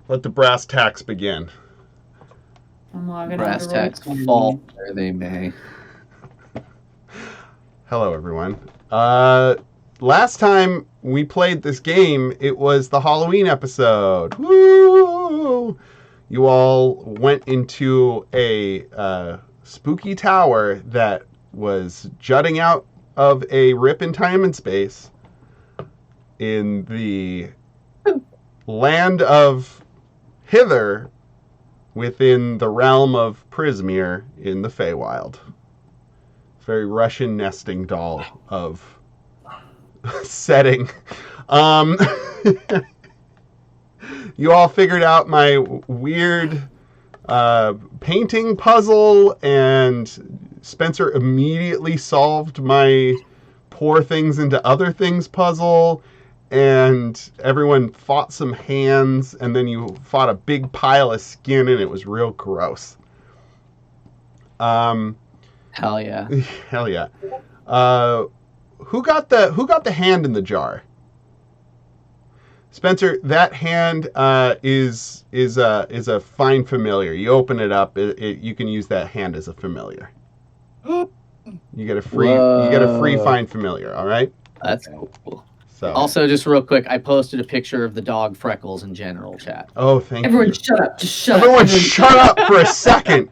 Let the brass tacks begin. I'm logging Brass on to tacks Roll20. fall where they may. Hello, everyone. Last time we played this game, it was the Halloween episode. Woo! You all went into a spooky tower that was jutting out of a rip in time and space in the land of Hither within the realm of Prismere in the Feywild. Very Russian nesting doll of setting. You all figured out my weird painting puzzle, and Spencer immediately solved my pour things into other things puzzle, and everyone fought some hands, and then you fought a big pile of skin, and it was real gross. Hell yeah. Hell yeah. Who got the hand in the jar? Spencer, that hand is a fine familiar. You open it up, you can use that hand as a familiar. You get a free fine familiar. All right. That's cool. So Also, just real quick, I posted a picture of the dog Freckles in general chat. oh, thank Everyone you. shut up. Just shut Everyone up. shut up for a second.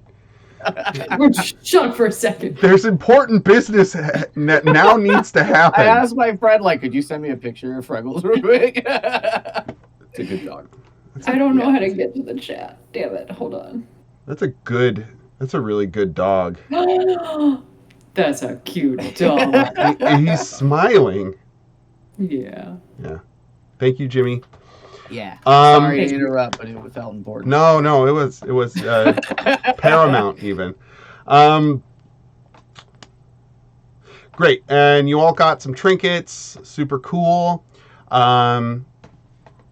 Everyone shut up for a second. There's important business that now needs to happen. I asked my friend, like, could you send me a picture of Freckles real quick? It's a good dog. I don't know how to get to the chat. Damn it. Hold on. That's a really good dog. That's a cute dog. He's smiling. Yeah. Yeah. Thank you, Jimmy. Yeah. Um, Sorry to interrupt, but it felt important. No, it was paramount even. Great, and you all got some trinkets, super cool.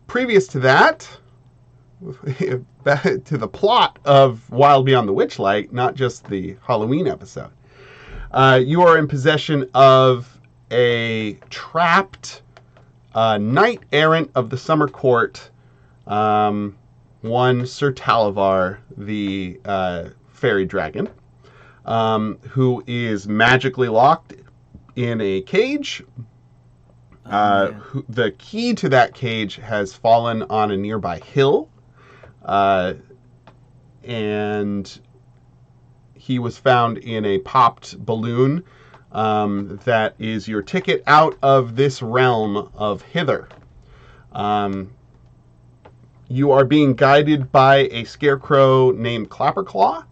Previous to that, back to the plot of Wild Beyond the Witchlight, not just the Halloween episode. You are in possession of a trapped knight errant of the Summer Court, one Sir Talavar, the fairy dragon, who is magically locked in a cage. The key to that cage has fallen on a nearby hill, and he was found in a popped balloon. That is your ticket out of this realm of Hither. You are being guided by a scarecrow named Clapperclaw,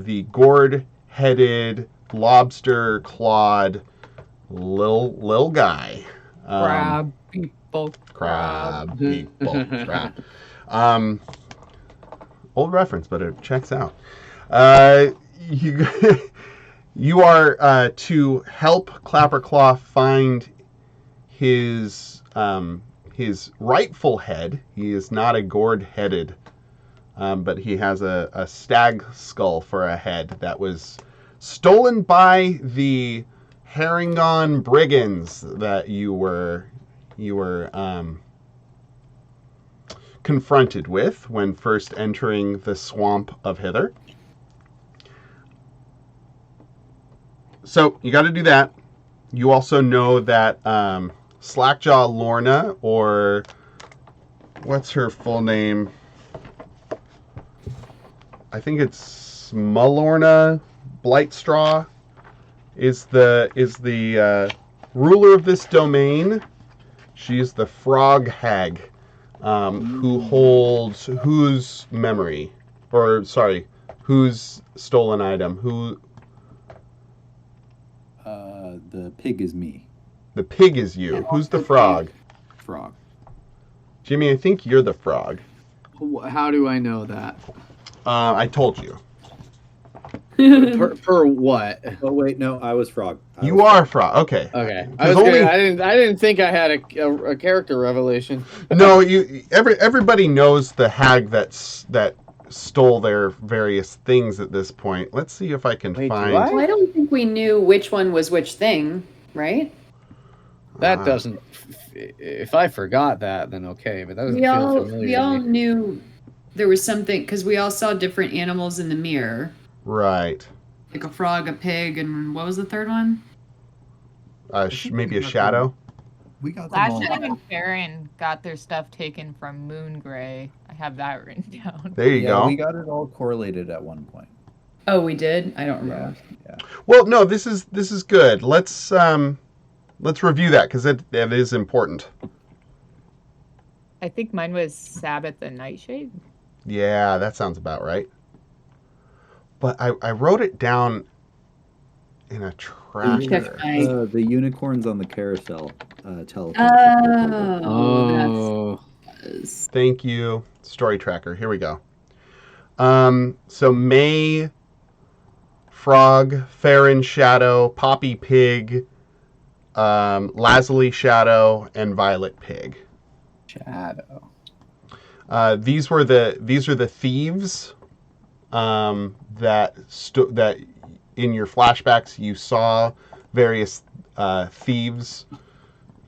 the gourd-headed, lobster-clawed lil guy. Crab people. Crab people. Crab. Old reference, but it checks out. You are to help Clapperclaw find his rightful head. He is not a gourd-headed, but he has a stag skull for a head that was stolen by the Herringon brigands that you were confronted with when first entering the swamp of Hither. So you got to do that. You also know that Slackjaw Lorna, or what's her full name? I think it's Malorna Blightstraw, is the ruler of this domain. She's the frog hag, who holds whose memory, or sorry, whose stolen item? Who? The pig is me. The pig is you. Who's the frog? Frog. Jimmy, I think you're the frog. How do I know that? I told you. Per what? Oh wait, no, I was frog. You are frog. Okay. Okay. I didn't think I had a character revelation. No, everybody knows the hag that stole their various things at this point. Let's see if I can find. what? Well, I don't think we knew which one was which thing, right? That doesn't. if I forgot that, then okay. But that doesn't We feel all familiar to me. knew there was something because we all saw different animals in the mirror, Right. like a frog, a pig, and what was the third one? Maybe a got shadow. We got them all. Last time and Farron got their stuff taken from Moongray. I have that written down. There you go. We got it all correlated at one point. Oh, we did. I don't remember. Yeah. Well, no, this is good. Let's review that because that is important. I think mine was Sabbath the Nightshade. Yeah, that sounds about right. But I wrote it down in a tracker. The unicorns on the carousel tell. Oh, that's Thank you, story tracker. Here we go. So May, Frog, Farron, Shadow, Poppy, Pig, Lazuli, Shadow, and Violet, Pig. Shadow. These are the thieves that in your flashbacks you saw various thieves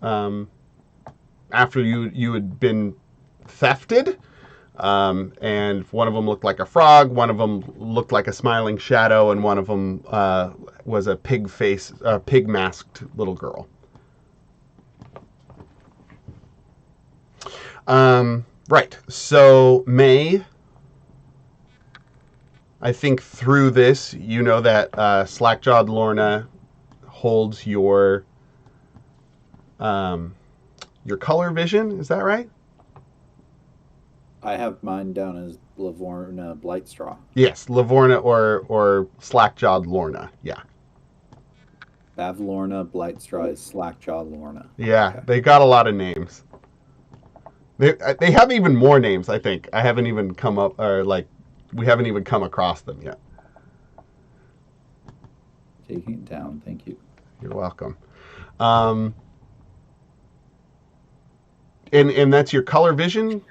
after you had been thefted, and one of them looked like a frog, one of them looked like a smiling shadow, and one of them was a pig masked little girl. Right. So May, I think through this, you know that Slackjawed Lorna holds your color vision. Is that right? I have mine down as Lavorna Blightstraw. Yes, Lavorna or Slackjawed Lorna. Yeah. Bavlorna Blightstraw is Slackjawed Lorna. Yeah, Okay. they got a lot of names. They have even more names, I think. I haven't even come up, or we haven't even come across them yet. Taking it down, thank you. You're welcome. And that's your color vision?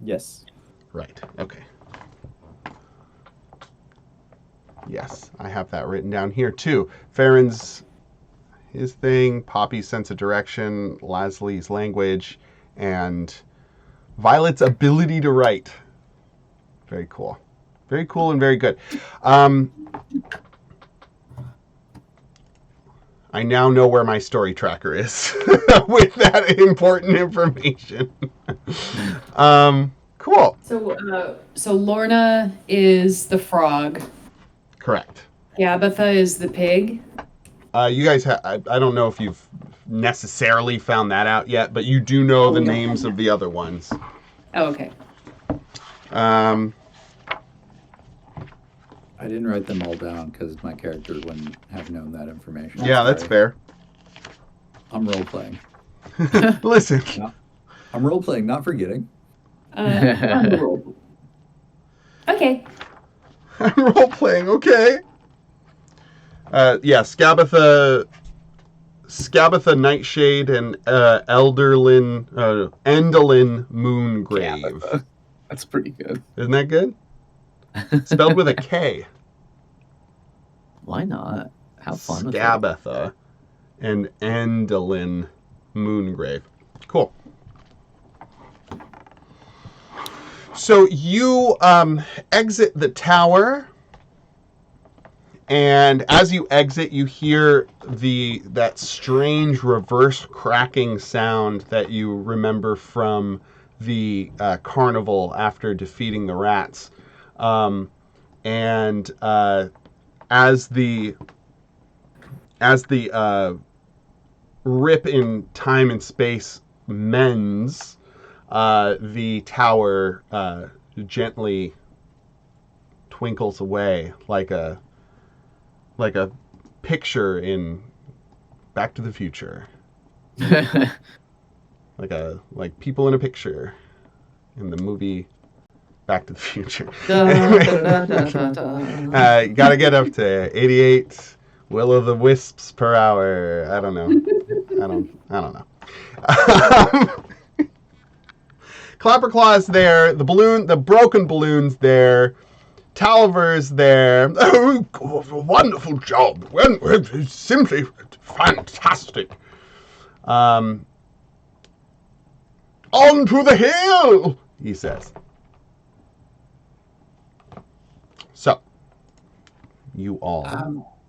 Yes. Right, okay. Yes, I have that written down here too. Farron's his thing, Poppy's sense of direction, Lasley's language, and Violet's ability to write. Very cool. Very cool and very good. I now know where my story tracker is with that important information. Cool. so Lorna is the frog. Correct. Gabitha is the pig. You guys, I don't know if you've necessarily found that out yet, but you do know the names of the other ones. Oh, okay. I didn't write them all down because my character wouldn't have known that information. Yeah, that's fair. I'm role playing. Listen. I'm role playing, not forgetting. On the roll. Okay. I'm role playing, okay. Yeah, Scabatha Nightshade and Endelyn Moongrave. Gabitha. That's pretty good. Isn't that good? Spelled with a K. Why not? Have fun with it. Scabatha and Endelyn Moongrave. Cool. So you exit the tower, and as you exit, you hear that strange reverse cracking sound that you remember from the carnival after defeating the rats. And as the rip in time and space mends, the tower gently twinkles away like a picture in Back to the Future, like people in a picture in the movie Back to the Future. You gotta get up to 88 will-o'-the-wisps per hour. I don't know. I don't know. Clapperclaw's there. The broken balloon's there. Talver's there. Oh, wonderful job. Simply fantastic. On to the hill, he says. So, you all.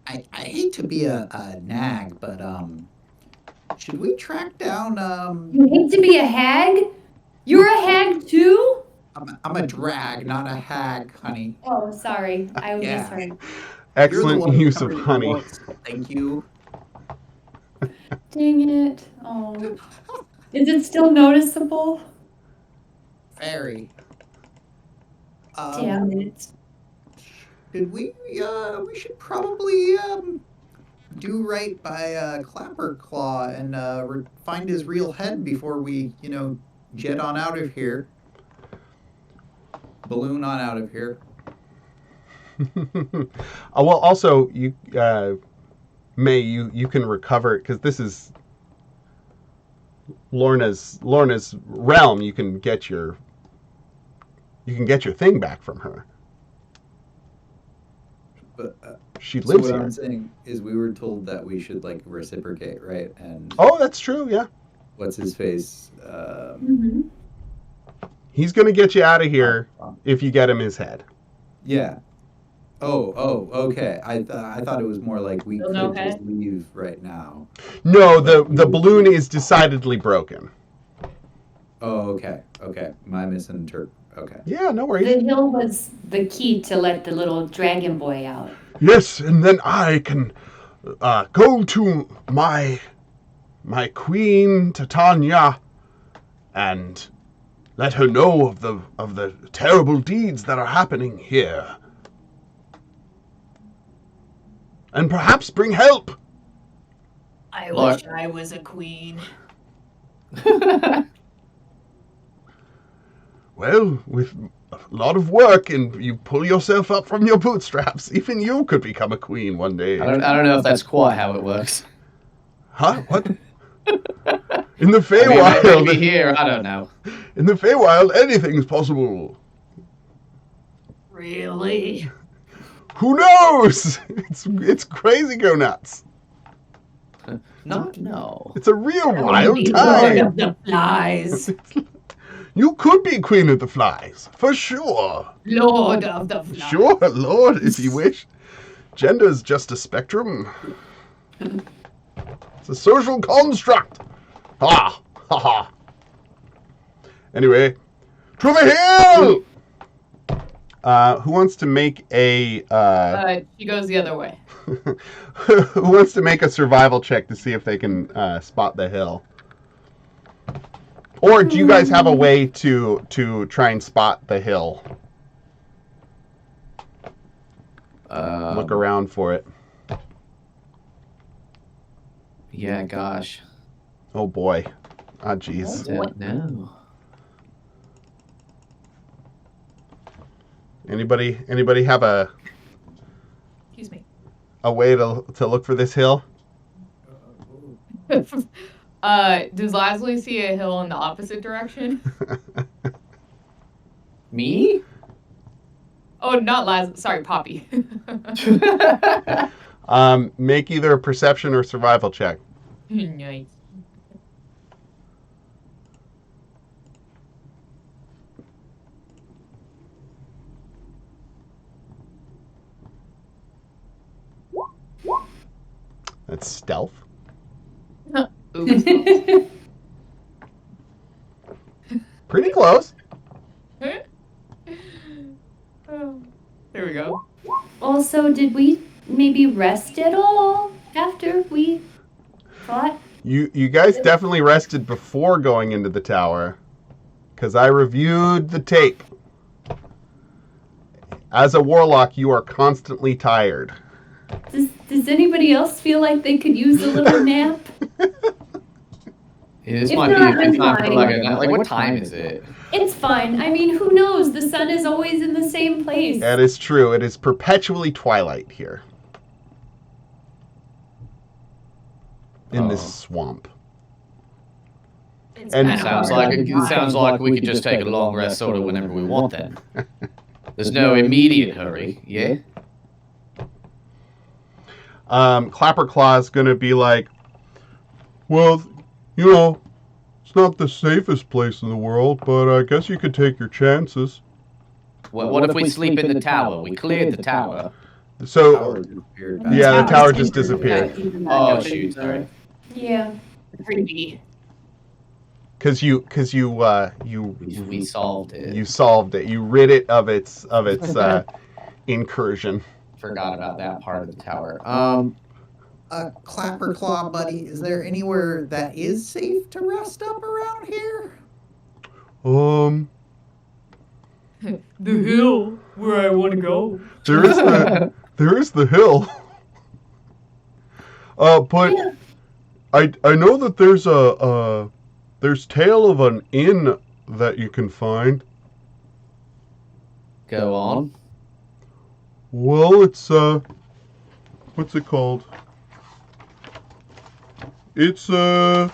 I hate to be a nag, but should we track down You hate to be a hag? You're a hag too? I'm a drag, not a hag, honey. Oh, sorry. I was Yeah. sorry. You're the Excellent one who use of covered honey. books. Thank you. Dang it. Oh. Is it still noticeable? Very. Damn it. Should we should probably do right by Clapper Claw and find his real head before we, jet on out of here. Balloon on out of here. Well, also, you, May, you can recover it, because this is Lorna's realm. You can get your thing back from her. But She so lives what here. I'm saying is we were told that we should reciprocate, right? And Oh, that's true. Yeah, what's his face? Mm-hmm. he's gonna get you out of here if you get him his head. Yeah. Oh, okay. I thought it was more like we Still could no just head? leave right now. No, the balloon is decidedly broken. Oh, okay. My misinterpret. Okay. Yeah, no worries. The hill was the key to let the little dragon boy out. Yes, and then I can go to my queen Titania and let her know of the terrible deeds that are happening here, and perhaps bring help. I Look. wish I was a queen. Well, with a lot of work and you pull yourself up from your bootstraps, even you could become a queen one day. I don't know if that's quite how it works. Huh? What? In the I mean, Feywild, maybe here, I don't know. in the Feywild, anything's possible. Really? Who knows? It's crazy go nuts. No. It's a real Be wild Lord time. of the Flies. You could be queen of the flies, for sure. Lord of the Flies. Sure, Lord, if you wish. Gender's just a spectrum. It's a social construct. Ha ha. Anyway, to the hill. Who wants to make a? She goes the other way. Who wants to make a survival check to see if they can spot the hill? Or do you guys have a way to try and spot the hill? Look around for it. Yeah, gosh. Oh boy. Ah, jeez. Don't know. Anybody have Excuse me. a way to look for this hill? Does Lasley see a hill in the opposite direction? Me? Oh, not Lasley. Sorry, Poppy. Make either a perception or survival check. Nice. That's stealth. Oops. Pretty close. Oh, there we go. Also, did we maybe rest at all after we fought? You guys definitely rested before going into the tower, because I reviewed the tape. As a warlock, you are constantly tired. Does anybody else feel like they could use a little nap? Yeah, this If might not, be a I'm good time for fine. like a nap. Like, what time is it? It's fine. I mean, who knows? The sun is always in the same place. That is true. It is perpetually twilight here. In this swamp. It's And- kinda Sounds hard. like we could just take a long rest sort of whenever we want then. There's no immediate hurry, yeah? Clapperclaw's gonna be like, well, It's not the safest place in the world, but I guess you could take your chances. What if we sleep in the tower? We cleared the tower. So, Power disappeared back. yeah, the Tower's tower just disappeared. disappeared. Oh, shoot, sorry. Yeah. Creepy. Because you We solved it. you solved it. You rid it of its incursion. Forgot about that part of the tower. Clapper Claw, buddy, is there anywhere that is safe to rest up around here? The hill where I want to go. There is the hill. But Yeah. I know that there's tale of an inn that you can find. Go on. Well, it's what's it called? It's that's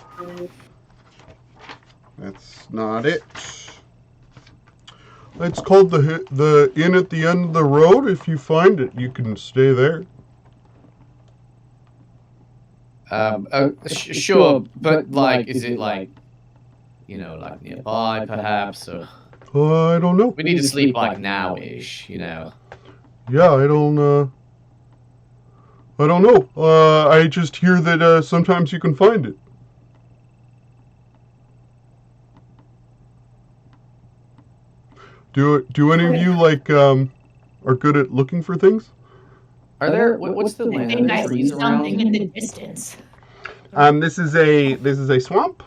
not it. It's called the inn at the end of the road. If you find it, you can stay there. Sure, but like, is it like, like nearby perhaps, or I don't know. we need to sleep like now-ish, Yeah, I don't know. I just hear that sometimes you can find it. Do any of you are good at looking for things? Are there? What's the I land? think Are I there see trees something around? in the distance. This is a swamp.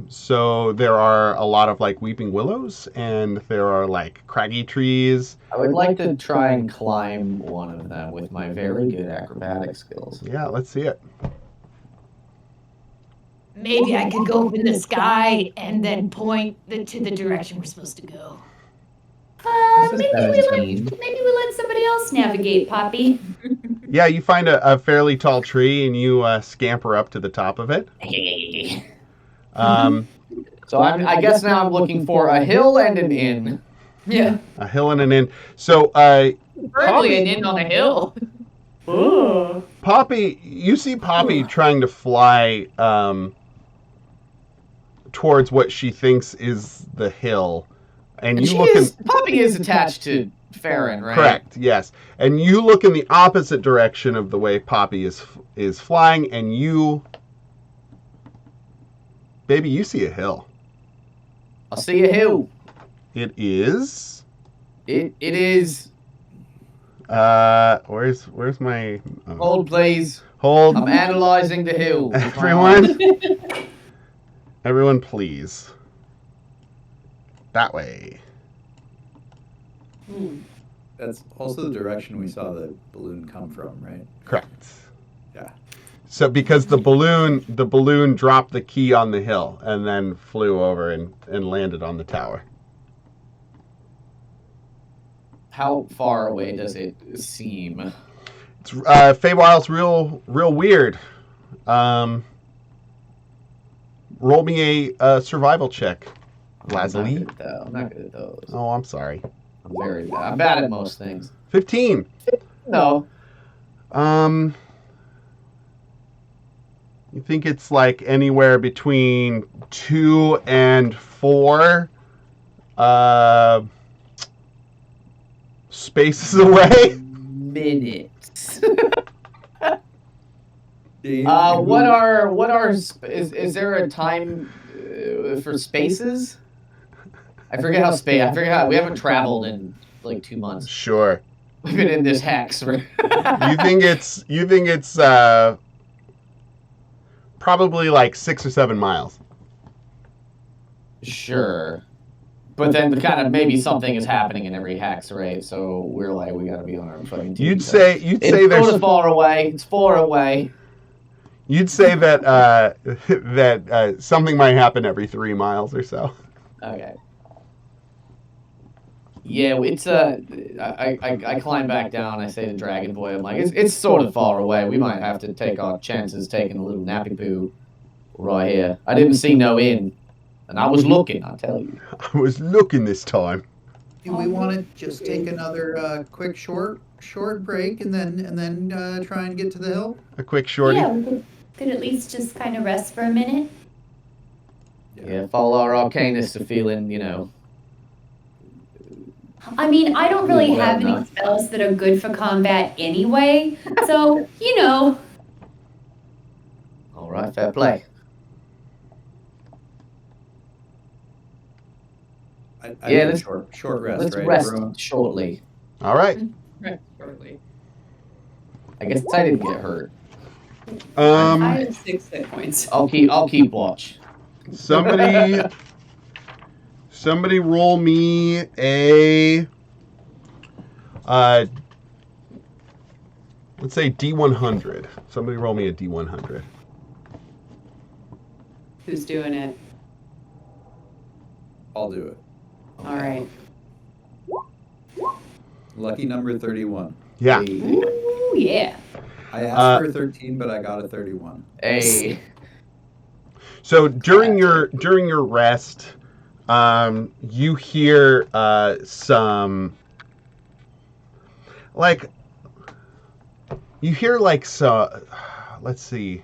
So there are a lot of like weeping willows, and there are like craggy trees. I would like to try and climb one of them with my very good acrobatic skills. Yeah, let's see it. Maybe I could go up in the sky and then point to the direction we're supposed to go. This is Maybe we 17. let somebody else navigate, Poppy. Yeah, you find a fairly tall tree, and you scamper up to the top of it. So I guess now I'm looking for a hill and an inn. Yeah. A hill and an inn. So, Probably an inn on a hill. Poppy, you see Poppy trying to fly towards what she thinks is the hill, and you look in. Poppy is attached to Farron, right? Correct. Yes, and you look in the opposite direction of the way Poppy is flying, and you, baby, you see a hill. I'll see a hill. It is. It is. Where's my Hold, please. hold? I'm analyzing the hill. Everyone, please. That way. That's also the direction we saw the balloon come from, right? Correct. Yeah. So because the balloon dropped the key on the hill and then flew over and landed on the tower. How far away does it seem? It's Feywild's real weird. Roll me a survival check, Lazuli. I'm not good at those. Oh, I'm sorry. I'm very bad. I'm bad at most things. 15. No. You think it's like anywhere between 2 and 4 spaces away? Minutes. Is there a time for spaces? I forget how we haven't traveled in like 2 months. Sure. We've been in this hex. You think it's probably like 6 or 7 miles. Sure. But then kind of maybe something is happening in every hex, right? So we're like, we gotta be on our fucking team. You'd say it's there's sort of far away. It's far away. You'd say that that something might happen every 3 miles or so. Okay. Yeah, it's I climb back down. I say to Dragon Boy, I'm like, it's sort of far away. We might have to take our chances taking a little nappy poo right here. I didn't see no inn, and I was looking. I tell you. I was looking this time. Do we want to just take another quick short break and then try and get to the hill? A quick shorty. Yeah, we could at least just kind of rest for a minute. Yeah, follow our arcanists are feeling, I mean, I don't really Well, have any no. spells that are good for combat anyway, so, All right, fair play. I Yeah, need a let's- short rest, Let's right, rest everyone? shortly. All right. Shortly. I guess I didn't get hurt. I have 6 hit points. I'll keep watch. Somebody roll me a let's say D100. Somebody roll me a D100. Who's doing it? I'll do it. All right. Lucky number 31. Yeah. Ooh, yeah. I asked for a 13, but I got a 31. Hey. So during your rest, you hear some like so. Let's see.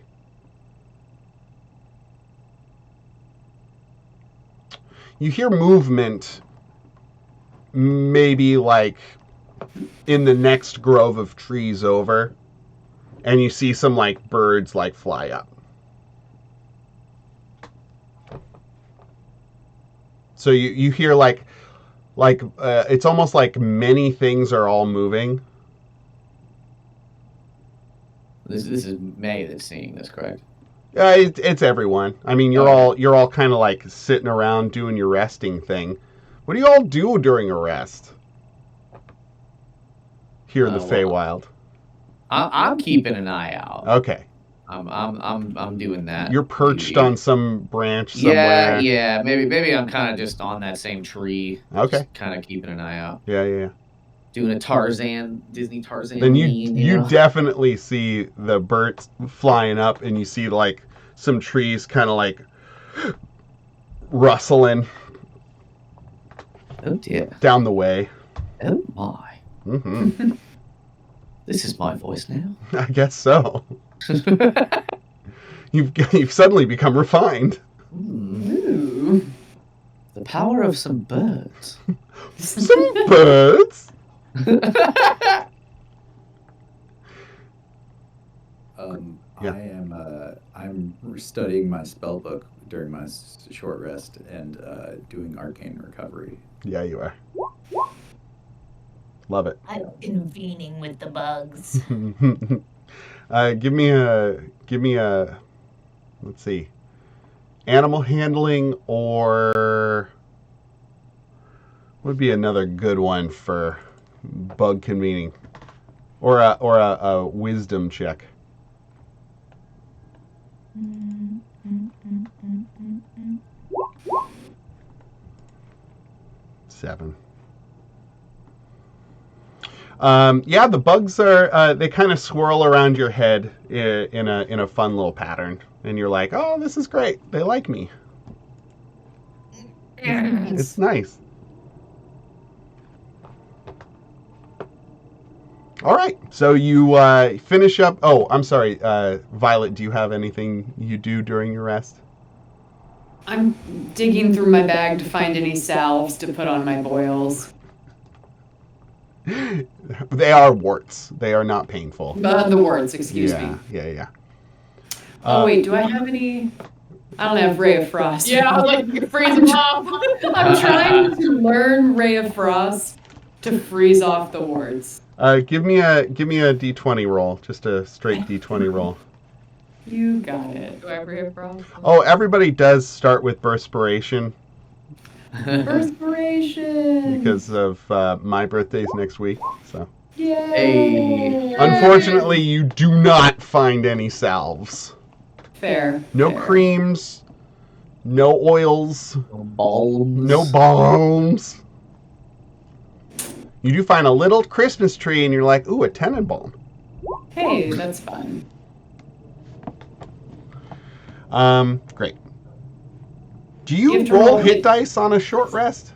You hear movement, maybe like in the next grove of trees over, and you see some like birds like fly up. So you hear like it's almost like many things are all moving. This is May that's seeing this, correct? It's everyone. I mean, you're all kind of like sitting around doing your resting thing. What do you all do during a rest? Here in the Feywild. I'm keeping an eye out. Okay. I'm doing that. You're perched on some branch somewhere. Yeah. Maybe I'm kind of just on that same tree. Okay. Kind of keeping an eye out. Yeah. Doing a Disney Tarzan. Then lean, you definitely see the birds flying up, and you see like some trees kind of like rustling. Oh dear. Down the way. Oh my. Mm-hmm. This is my voice now. I guess so. You've suddenly become refined. Ooh. The power of some birds. Some birds. Yeah. I'm studying my spell book during my short rest and doing arcane recovery. Yeah, you are. Love it. I'm convening with the bugs. Give me a let's see, animal handling, or would be another good one for bug convening, or a wisdom check. 7. Yeah, the bugs are they kind of swirl around your head in a fun little pattern, and you're like, oh, this is great. They like me. It's nice. All right, so you finish up. Oh, I'm sorry, Violet. Do you have anything you do during your rest? I'm digging through my bag to find any salves to put on my boils. They are warts. They are not painful. The words, excuse me. Yeah. Oh, wait, do I have any? I don't have Ray of Frost. Yeah, like you freeze them off. I'm trying to learn Ray of Frost to freeze off the wards. Give me a D20 roll, just a straight D20 roll. You got it. Do I have Ray of Frost? Oh, everybody does start with Perspiration Perspiration. because of my birthday's next week. So, Yay. Hey. unfortunately, you do not find any salves. Fair. No fair. creams. No oils. Balms. No balms. You do find a little Christmas tree, and you're like, ooh, a Tenenbaum. Hey, that's fun. Great. Do you have to roll roll hit hit- dice on a short rest?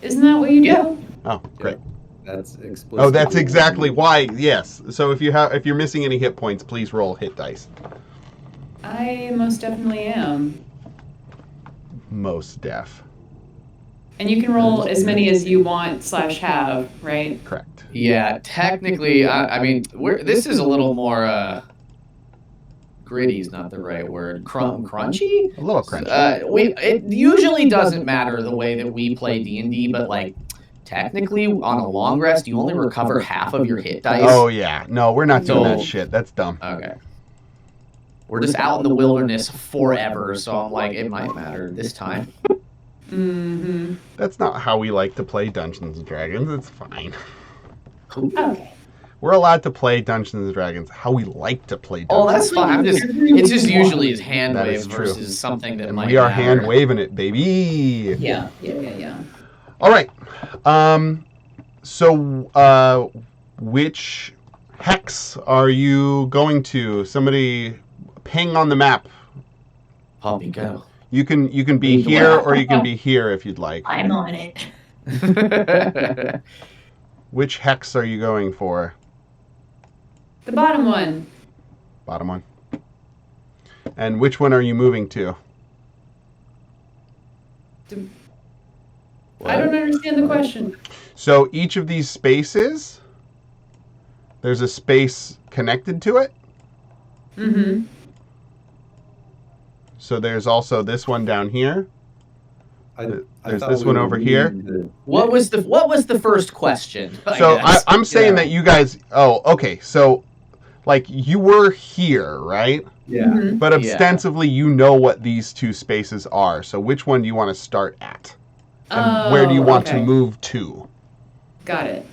Isn't that what you do? Oh, great. That's explicit. Oh, that's exactly why. Yes. So if you're missing any hit points, please roll hit dice. I most definitely am. most deaf. And you can roll as many as you want / have, right? Correct. Yeah, technically, I mean, this is a little more gritty is not the right word. Crunchy? A little crunchy. It usually doesn't matter the way that we play D&D, but like technically on a long rest, you only recover half of your hit dice. Oh yeah, no, we're not doing that So- shit. That's dumb. Okay. We're just out in the wilderness forever, so I'm like, it might matter this time. Mm-hmm. That's not how we like to play Dungeons and Dragons. It's fine. Okay. We're allowed to play Dungeons and Dragons how we like to play Dungeons. Oh, that's fine. It's just usually his hand That wave is true. versus something that and might we are matter. hand waving it, baby. Yeah. All right. So, which hex are you going to? Somebody ping on the map. Poppy, go. You can be here or you can be here if you'd like. I'm on it. Which hex are you going for? The bottom one. Bottom one. And which one are you moving to? I don't understand the question. So each of these spaces, there's a space connected to it. Mm-hmm. So there's also this one down here. I There's thought this we one were over here. reading the- What was the first question? So I'm saying Yeah. that you guys. Oh, okay. So, like you were here, right? Yeah. Mm-hmm. But Yeah. ostensibly, you know what these two spaces are. So which one do you want to start at? And where do you want to move to? Got it.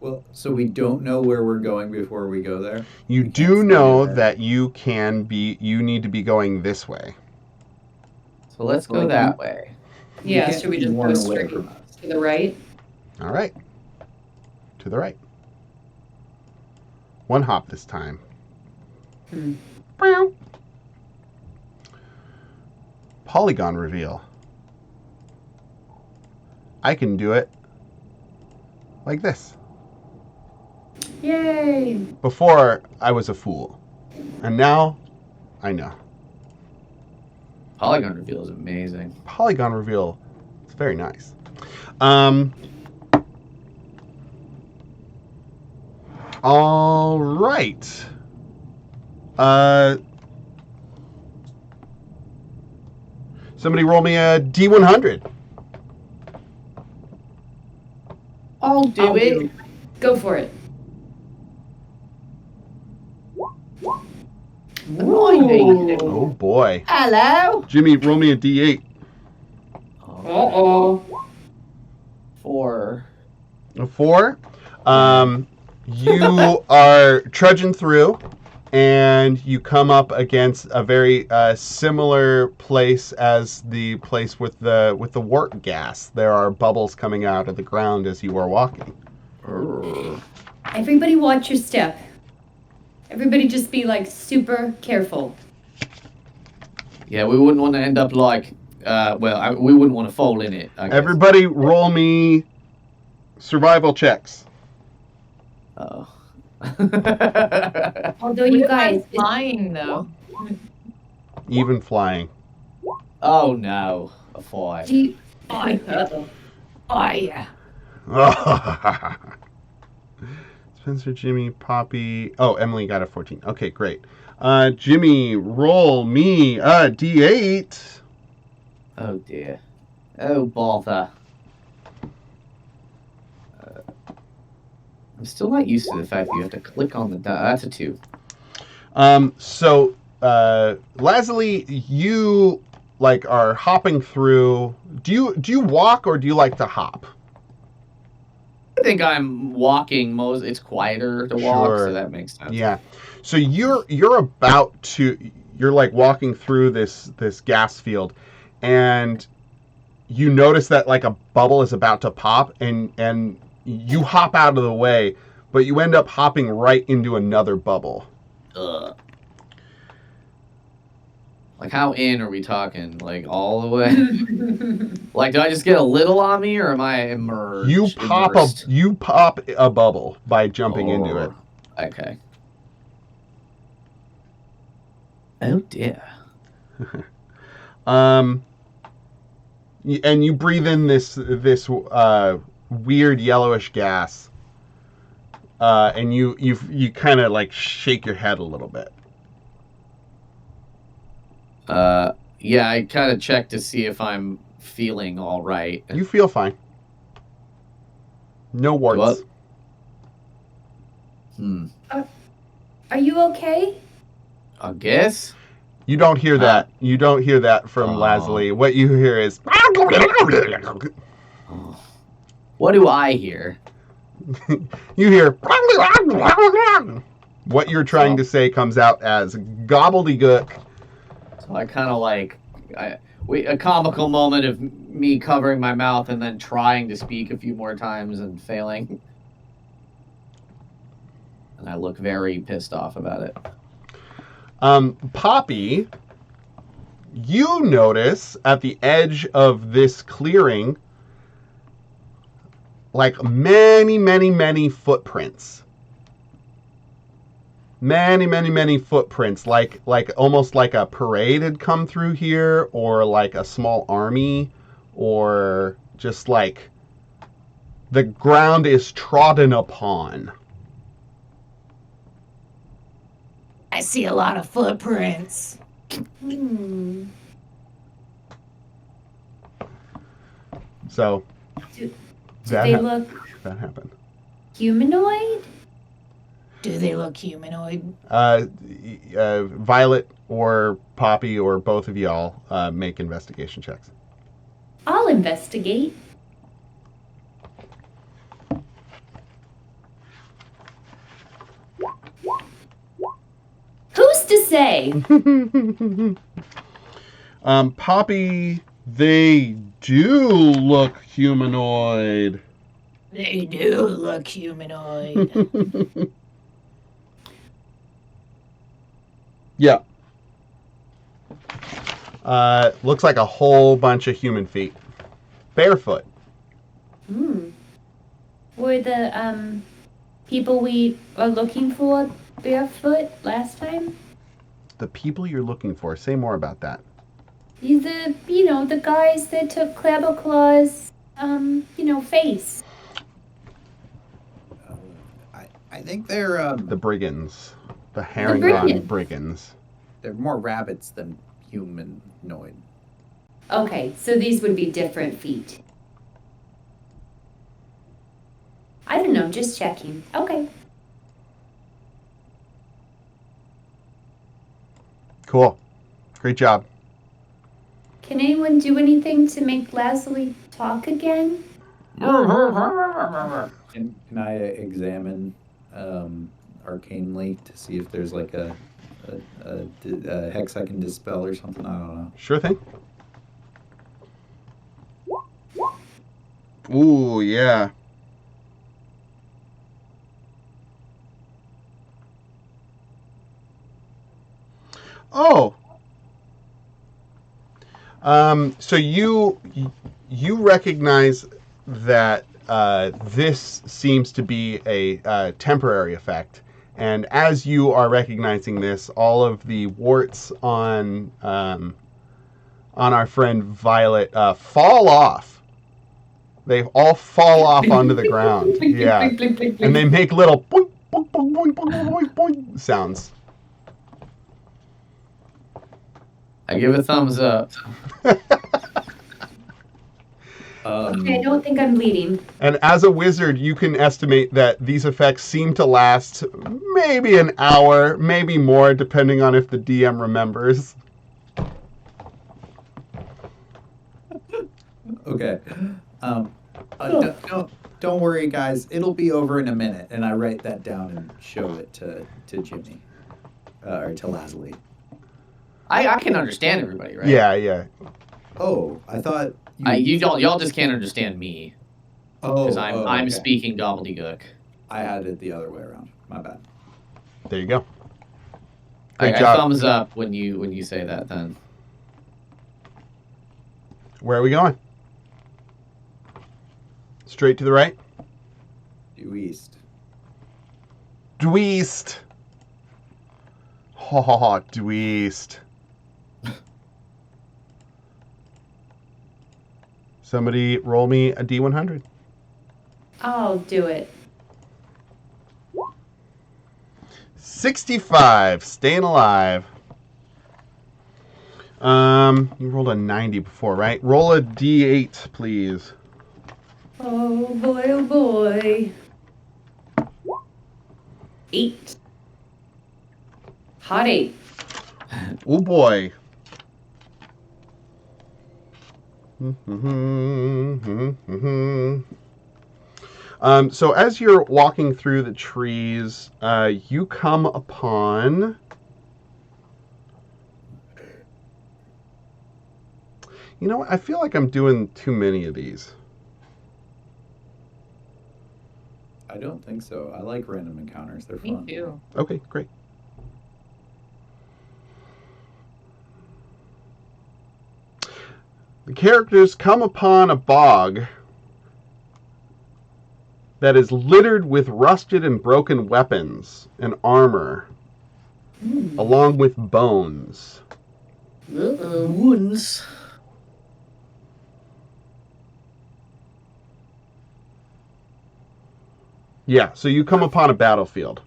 Well, so we don't know where we're going before we go there. You We can't do stay know there. that you need to be going this way. So let's go that way. Yeah, can't should we be just one go away straight from us. to the right? All right. To the right. One hop this time. Hmm. Meow. Polygon reveal. I can do it like this. Yay! Before, I was a fool. And now, I know. Polygon reveal is amazing. Polygon reveal, it's very nice. All right. Somebody roll me a D100. I'll do it. Go for it. Ooh. Oh boy. Hello. Jimmy, roll me a D8. Uh-oh. 4. A 4. You are trudging through, and you come up against a very similar place as the place with the wart gas. There are bubbles coming out of the ground as you are walking. Everybody watch your step. Everybody just be like super careful. Yeah, we wouldn't want to end up like, we wouldn't want to fall in it. I guess. Everybody roll me survival checks. Oh. Although you guys, Flying though. Even flying. Oh no, a 5. do you, Oh yeah. Spencer, Jimmy, Poppy. Oh, Emily got a 14. Okay, great. Jimmy, roll me a D8. Oh dear. Oh bother. I'm still not used to the fact that you have to click on the that's a 2. So, Lazuli, you like are hopping through. Do you walk or do you like to hop? I think I'm walking it's quieter to walk, Sure. so that makes sense. Yeah. So you're like walking through this gas field, and you notice that like a bubble is about to pop, and you hop out of the way, but you end up hopping right into another bubble. Ugh. Like how in are we talking? Like all the way? Like do I just get a little on me or am I immersed? You pop a bubble by jumping into it. Okay. Oh dear. And you breathe in this weird yellowish gas, and you kind of like shake your head a little bit. Yeah, I kind of check to see if I'm feeling all right. You feel fine. No warts. Are you okay? I guess. You don't hear that. You don't hear that from Oh. Lazuli. What you hear is. What do I hear? You hear. What you're trying to say comes out as gobbledygook. So I kind of like a comical moment of me covering my mouth and then trying to speak a few more times and failing. And I look very pissed off about it. Poppy, you notice at the edge of this clearing, like many footprints. Many footprints, like almost like a parade had come through here, or like a small army, or just like the ground is trodden upon. I see a lot of footprints. Hmm. So Do that they look that happened. humanoid? Do they look humanoid? Violet or Poppy or both of y'all make investigation checks. I'll investigate. Who's to say? Poppy, they do look humanoid. They do look humanoid. Yeah. Looks like a whole bunch of human feet. Barefoot. Were the people we are looking for barefoot last time? The people you're looking for. Say more about that. The guys that took Clabberclaw's, face. I think they're The brigands. The Harangon brigands. they're more rabbits than humanoid. Okay, so these would be different feet. I don't know, just checking. Okay. Cool. Great job. Can anyone do anything to make Lazuli talk again? Can I examine arcanely to see if there's like a hex I can dispel or something? I don't know. Sure thing. Ooh, yeah. Oh. So you recognize that this seems to be a temporary effect, and as you are recognizing this, all of the warts on our friend Violet fall off. They all fall off onto the ground. Yeah, and they make little boink, boink, boink, boink, boink, boink, boink sounds. I give a thumbs up. Okay, I don't think I'm bleeding. And as a wizard, you can estimate that these effects seem to last maybe an hour, maybe more, depending on if the DM remembers. Okay. Don't worry, guys. It'll be over in a minute, and I write that down and show it to Jimmy or to Lazuli. I can understand everybody, right? Yeah. Oh, I thought y'all just can't understand me because I'm okay. speaking gobbledygook. I had it the other way around. My bad. There you go. I Great job. thumbs up when you say that. Then Where are we going? Straight to the right? Due east. Due east. Ha ha ha, due east. Somebody roll me a D100. I'll do it. 65, staying alive. You rolled a 90 before, right? Roll a D8, please. Oh boy, oh boy. 8. Hot 8. Oh boy. So as you're walking through the trees, you come upon... You know what? I feel like I'm doing too many of these. I don't think so. I like random encounters. They're Me fun. too. Okay, great. The characters come upon a bog that is littered with rusted and broken weapons and armor, along with bones. Wounds. Yeah, so you come upon a battlefield.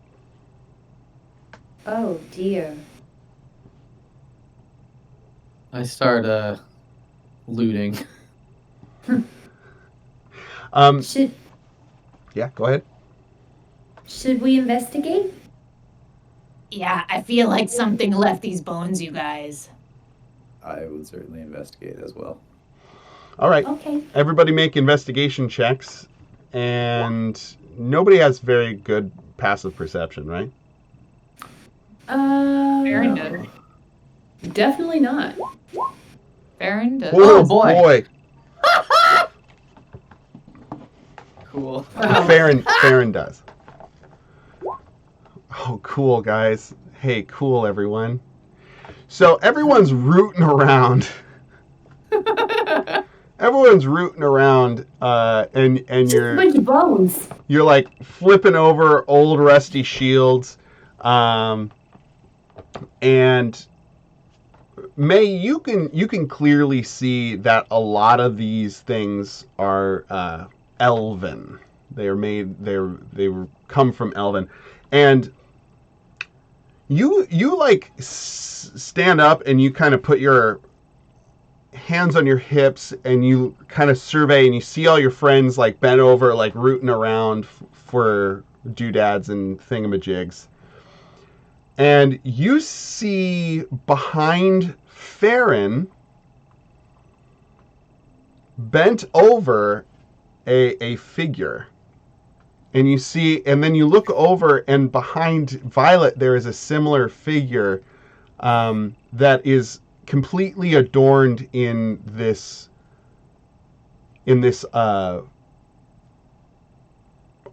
Oh dear. I start looting. Should Yeah, go ahead. we investigate? Yeah, I feel like something left these bones, you guys. I would certainly investigate as well. All right, Okay. everybody make investigation checks, and nobody has very good passive perception, right? Baron does. Definitely not. Baron does. Oh, boy. Cool. Farron does. Oh, cool, guys. Hey, cool, everyone. So everyone's rooting around. Everyone's rooting around, and Just a bunch of bones. you're like flipping over old rusty shields, and May, you can clearly see that a lot of these things are elven. They are made. They come from elven, and you like stand up and you kind of put your hands on your hips and you kind of survey and you see all your friends like bent over, like rooting around for doodads and thingamajigs. And you see behind Farron, bent over, a figure. And you see, and then you look over, and behind Violet there is a similar figure that is completely adorned in this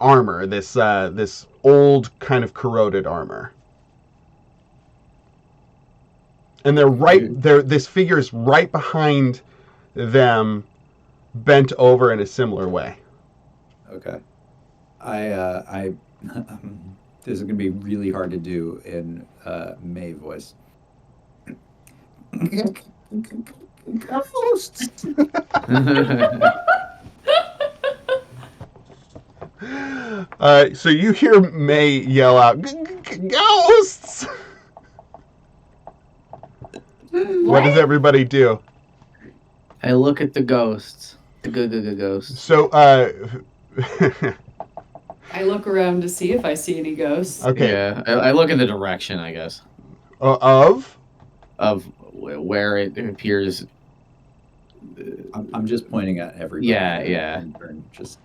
armor, this old kind of corroded armor. And this figure is right behind them, bent over in a similar way. Okay. I this is gonna be really hard to do in May voice. Ghosts. So you hear May yell out, "Ghosts!" What does everybody do? I look at the ghosts. The ghosts. So, I look around to see if I see any ghosts. okay. Yeah, I look in the direction, I guess, Of? of where it appears. I'm just pointing at everybody. Yeah. And just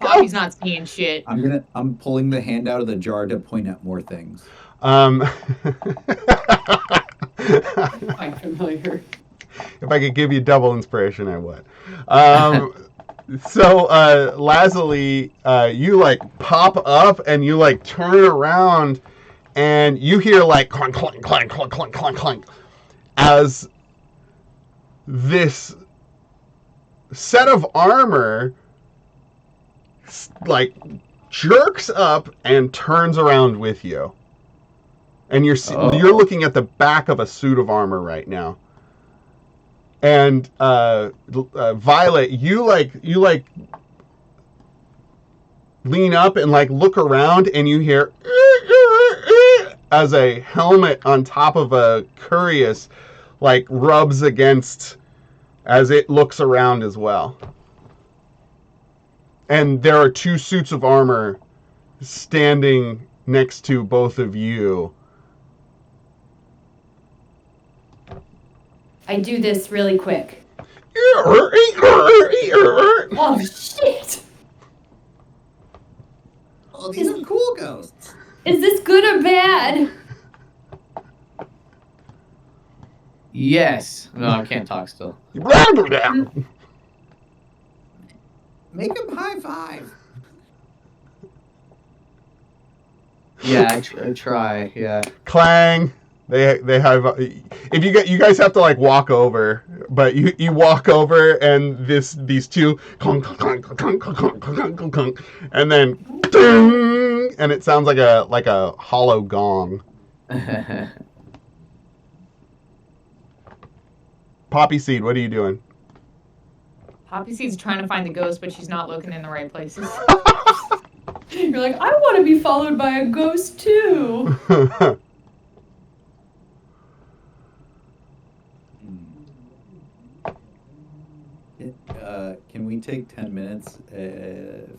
Bobby's not seeing shit. I'm pulling the hand out of the jar to point at more things. Quite familiar. If I could give you double inspiration, I would. So, Lazuli, you like pop up and you like turn around and you hear like clunk, clunk, clunk, clunk, clunk, clunk, clunk, as this set of armor like jerks up and turns around with you. And you're looking at the back of a suit of armor right now. And Violet, you lean up and like look around, and you hear as a helmet on top of a Curious like rubs against as it looks around as well. And there are 2 suits of armor standing next to both of you. I do this really quick. Oh, Oh, shit! Oh, these are cool ghosts. Is this good or bad? Yes. No, I can't talk still. Make them high five. Yeah, I try. Yeah. Clang. They have. If you guys have to like walk over, but you walk over and these 2 clunk, clunk, clunk, clunk, clunk, clunk, and then ding, and it sounds like a hollow gong. Poppy Seed, what are you doing? Poppy Seed's trying to find the ghost, but she's not looking in the right places. You're like, I want to be followed by a ghost too. Can we take 10 minutes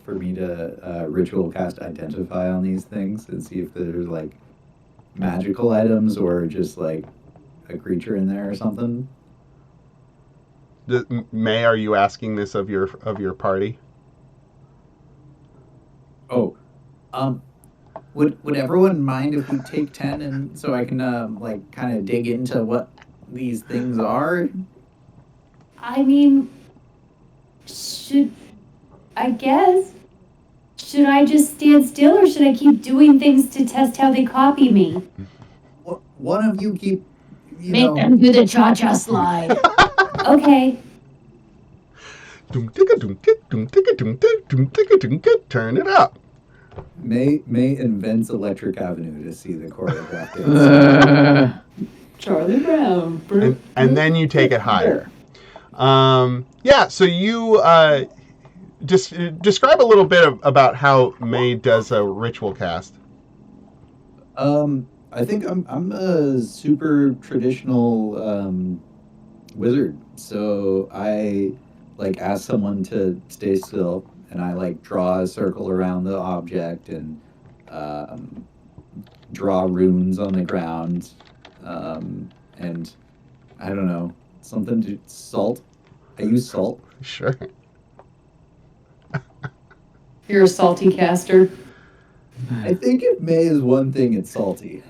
for me to ritual cast Identify on these things and see if there's like magical items or just like a creature in there or something? May, are you asking this of your party? Oh, would everyone mind if we take 10 and so I can like kind of dig into what these things are? I mean, should I just stand still or should I keep doing things to test how they copy me? One of you keep, Make them do the cha-cha slide. Okay. Turn it up. May invents Electric Avenue to see the choreographed dance. Charlie Brown. And then you take it higher. Yeah, so you just describe a little bit about how May does a ritual cast. I think I'm a super traditional wizard. So I like ask someone to stay still, and I like draw a circle around the object and draw runes on the ground, and I don't know, something to salt. I use salt. Sure. You're a salty caster. I think if May is one thing, it's salty.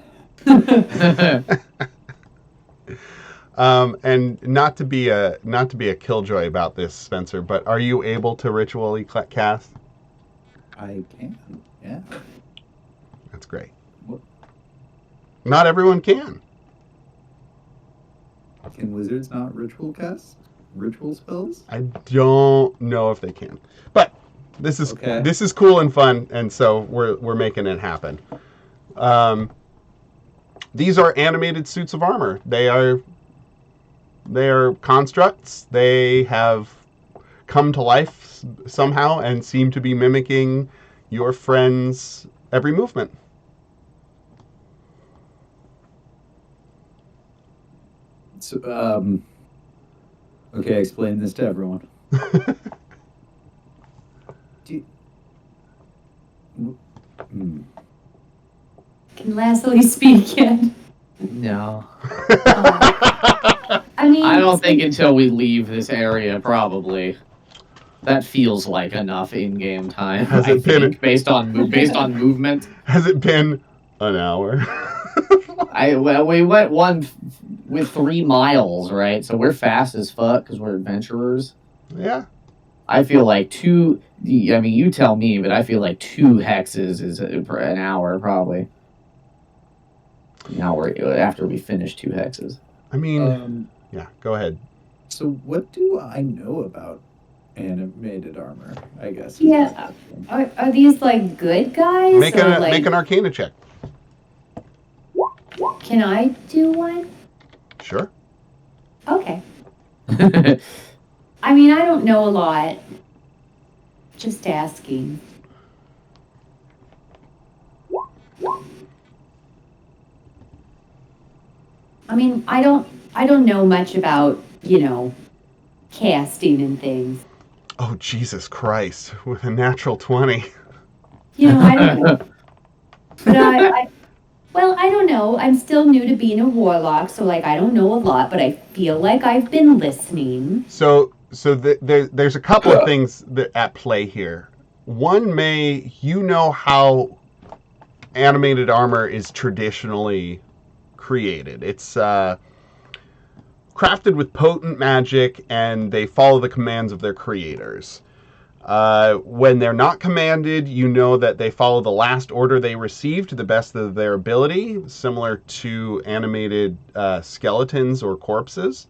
And not to be a killjoy about this, Spencer, but are you able to ritually cast? I can, yeah. That's great. What? Not everyone can. Can wizards not ritual cast ritual spells? I don't know if they can, but this is Okay. this is cool and fun, and so we're making it happen. These are animated suits of armor. They are constructs. They have come to life somehow and seem to be mimicking your friend's every movement. So, okay, explain this to everyone. Can Leslie speak yet? No. I mean, I don't think until we leave this area, probably. That feels like enough in-game time. Has I it been- think, based on movement. Has it been an hour? We went one with 3 miles, right? So we're fast as fuck because we're adventurers. Yeah. I feel like 2. I mean, you tell me, but I feel like 2 hexes is an hour, probably. An hour after we finish 2 hexes. I mean, yeah. Go ahead. So what do I know about animated armor? I guess. Yeah. Are these like good guys? Make or, an like, make an Arcana check. Can I do one? Sure. Okay. I mean, I don't know a lot. Just asking. I mean, I don't know much about, casting and things. Oh, Jesus Christ. With a natural 20. I don't know. But I don't know. I'm still new to being a warlock, so like I don't know a lot, but I feel like I've been listening. So there's a couple of things at play here. One, you know how animated armor is traditionally created. It's crafted with potent magic, and they follow the commands of their creators. When they're not commanded, you know that they follow the last order they receive to the best of their ability, similar to animated skeletons or corpses.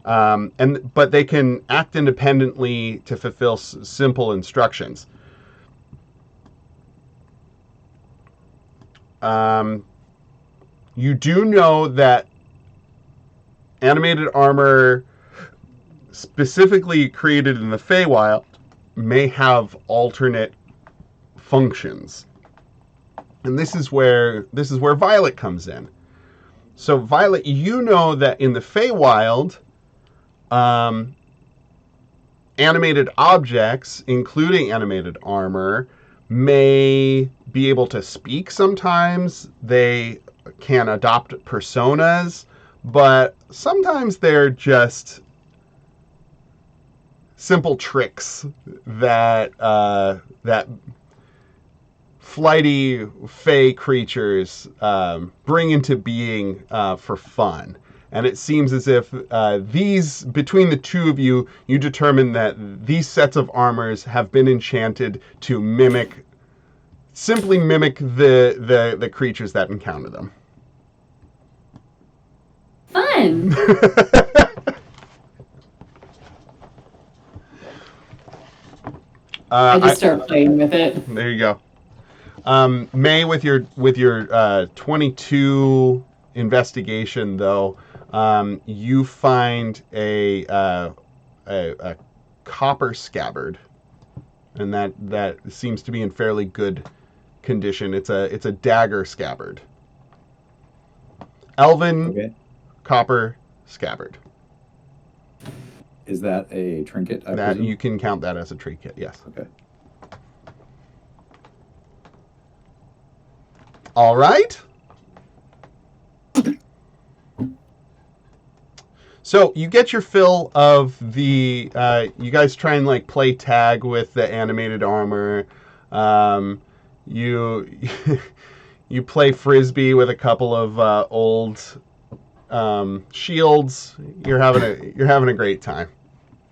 But they can act independently to fulfill simple instructions. You do know that animated armor, specifically created in the Feywild, may have alternate functions, and this is where Violet comes in. So, Violet, you know that in the Feywild, animated objects, including animated armor, may be able to speak sometimes. They can adopt personas, but sometimes they're just simple tricks that flighty fey creatures bring into being for fun. And it seems as if between the two of you, you determine that these sets of armors have been enchanted to simply mimic the creatures that encounter them. Fun. I just start playing with it. There you go. May, with your 22 investigation, though, you find a copper scabbard, and that seems to be in fairly good condition. It's a dagger scabbard. Elven copper scabbard. Is that a trinket? I That presume? you can count that as a trinket, yes. Okay. All right. So you get your fill of the. You guys try and like play tag with the animated armor. You you play frisbee with a couple of old shields. You're having a great time.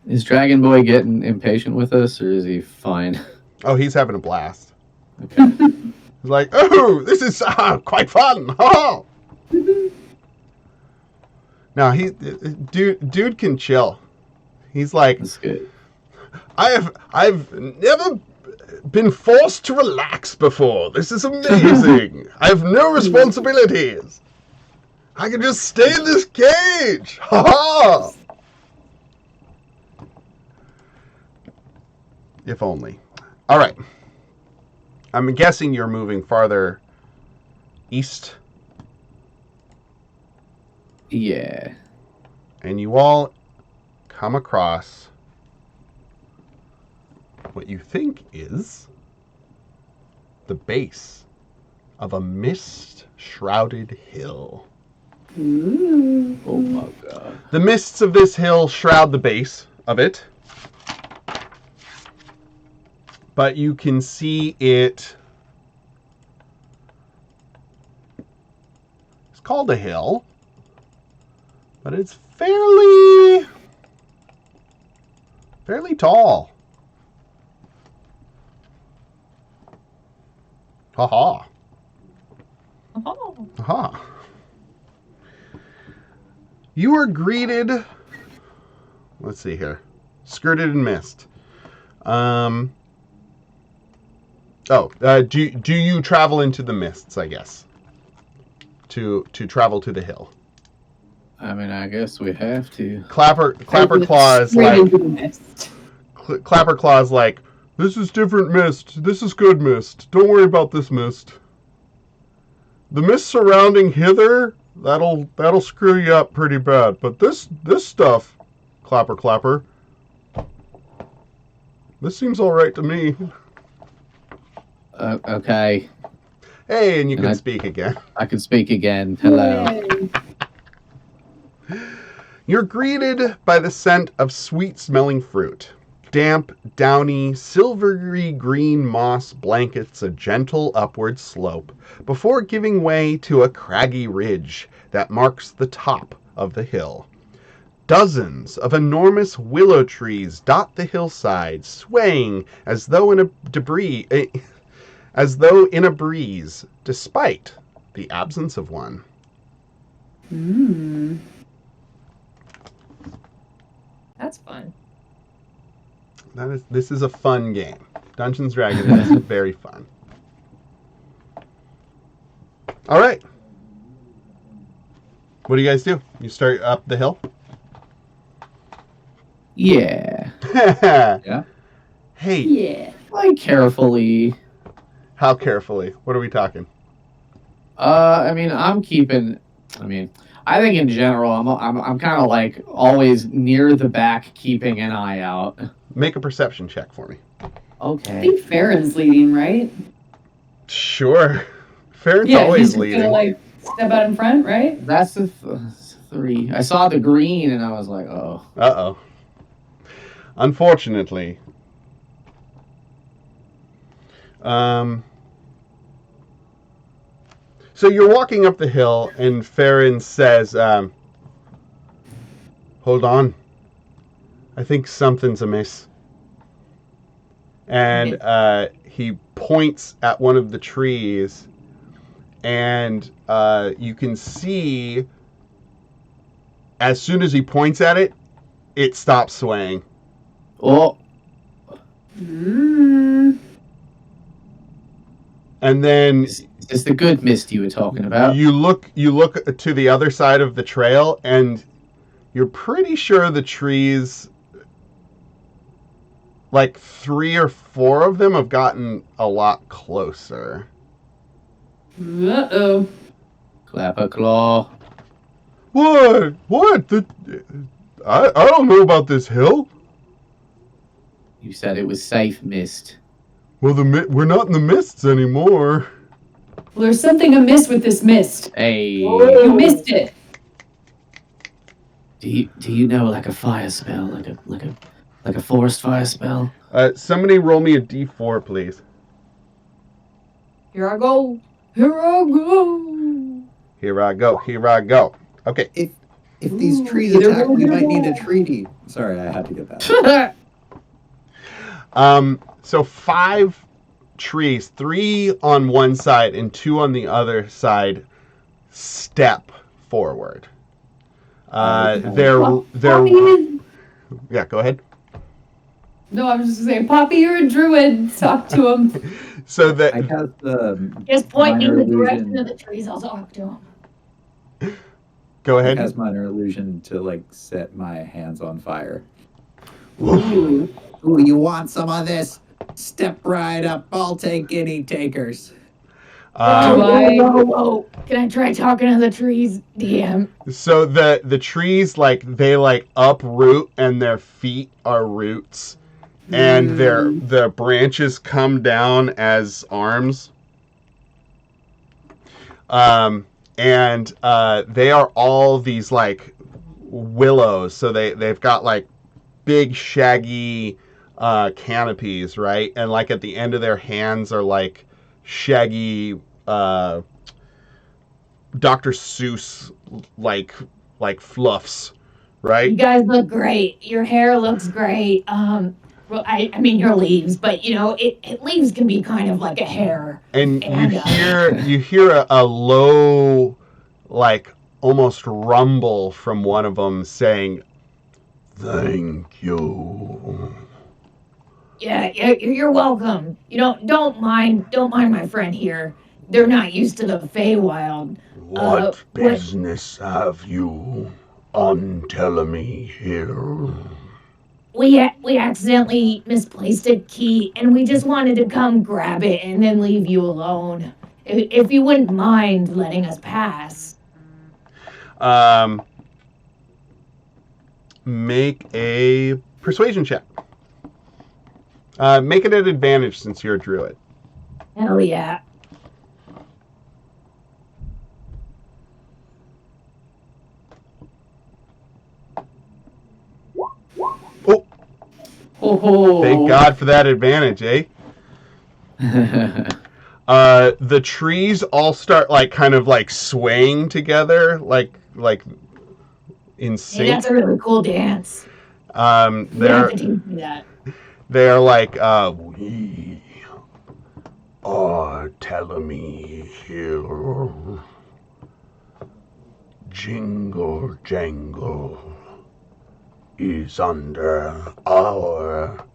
Is Dragon Boy getting impatient with us, or is he fine? Oh, he's having a blast. Okay. He's like, oh, this is quite fun. Oh. No, dude can chill. He's like, That's good. I've never been forced to relax before. This is amazing. I have no responsibilities. I can just stay in this cage. Ha ha. If only. All right. I'm guessing you're moving farther east. Yeah. And you all come across what you think is the base of a mist-shrouded hill. Ooh. Oh my god. The mists of this hill shroud the base of it, but you can see it. It's called a hill, but it's fairly tall. Ha-ha. Oh. Aha. You are greeted. Let's see here. Skirted in mist. Do you travel into the mists, I guess? To travel to the hill. I mean, I guess we have to. Clapper Claw is Straight like, into the mist. Clapper Claw is like, this is different mist. This is good mist. Don't worry about this mist. The mist surrounding hither, that'll screw you up pretty bad. But this stuff, Clapper, this seems all right to me. Okay. Hey, and you And can speak again. I can speak again. Hello. Yay. You're greeted by the scent of sweet-smelling fruit. Damp, downy, silvery green moss blankets a gentle upward slope before giving way to a craggy ridge that marks the top of the hill. Dozens of enormous willow trees dot the hillside, swaying as though in a breeze, despite the absence of one. That's fun. This is a fun game. Dungeons & Dragons is very fun. All right. What do you guys do? You start up the hill? Yeah. Yeah. Hey, Yeah. Like carefully. how carefully? What are we talking? I mean, I think in general, I'm kind of like always near the back, keeping an eye out. Make a perception check for me. I Okay. think Farron's leading, right? Sure. Farron's Yeah, always he's just leading. gonna like step out in front, right? That's the 3. I saw the green and I was like, oh. Uh-oh. Unfortunately. So you're walking up the hill, and Farron says, hold on. I think something's amiss. And he points at one of the trees, and you can see, as soon as he points at it, it stops swaying. Oh. And then Is this the good mist you were talking about? you look to the other side of the trail, and you're pretty sure the trees, like 3 or 4 of them, have gotten a lot closer. Uh-oh. Clapper Claw. What? I don't know about this hill. You said it was safe mist. Well, we're not in the mists anymore. Well, there's something amiss with this mist. Hey. You missed it. Do you know like a fire spell, like a forest fire spell? Somebody roll me a d4, please. Here I go. Here I go. Here I go. Okay. If these trees They're attack, we might need a wonderful. treaty. Sorry, I had to get that. So 5 trees, 3 on one side and 2 on the other side, step forward. They're Poppy, yeah. Go ahead. no, I was just saying, Poppy, you're a druid. Talk to him. So I that cast the Just point in minor the direction illusion. of the trees. I'll talk to him. go I ahead. cast minor illusion to like set my hands on fire. Ooh, you want some of this? Step right up. I'll take any takers. Why? Whoa. Can I try talking to the trees, DM? So the trees they uproot, and their feet are roots, and the branches come down as arms. And they are all these like willows, so they've got like big shaggy canopies, right? And like at the end of their hands are like shaggy Dr. Seuss like fluffs, You right? guys look great. Your hair looks great. Well, I mean your leaves, but you know, leaves can be kind of like a hair. And And, you hear a low, like almost rumble from one of them saying, "Thank you." Yeah, you're welcome. You know, don't mind my friend here. They're not used to the Feywild. What what- business have you? Untelemy Hill. We accidentally misplaced a key, and we just wanted to come grab it and then leave you alone. If you wouldn't mind letting us pass. Make a persuasion check. Make it an advantage since you're a druid. Hell yeah. Oh, thank God for that advantage, eh? The trees all start kind of swaying together, like in sync. Hey, that's a really cool dance. You have They're to teach me that. they're like, we are Telemy Hill. Jingle Jangle is under our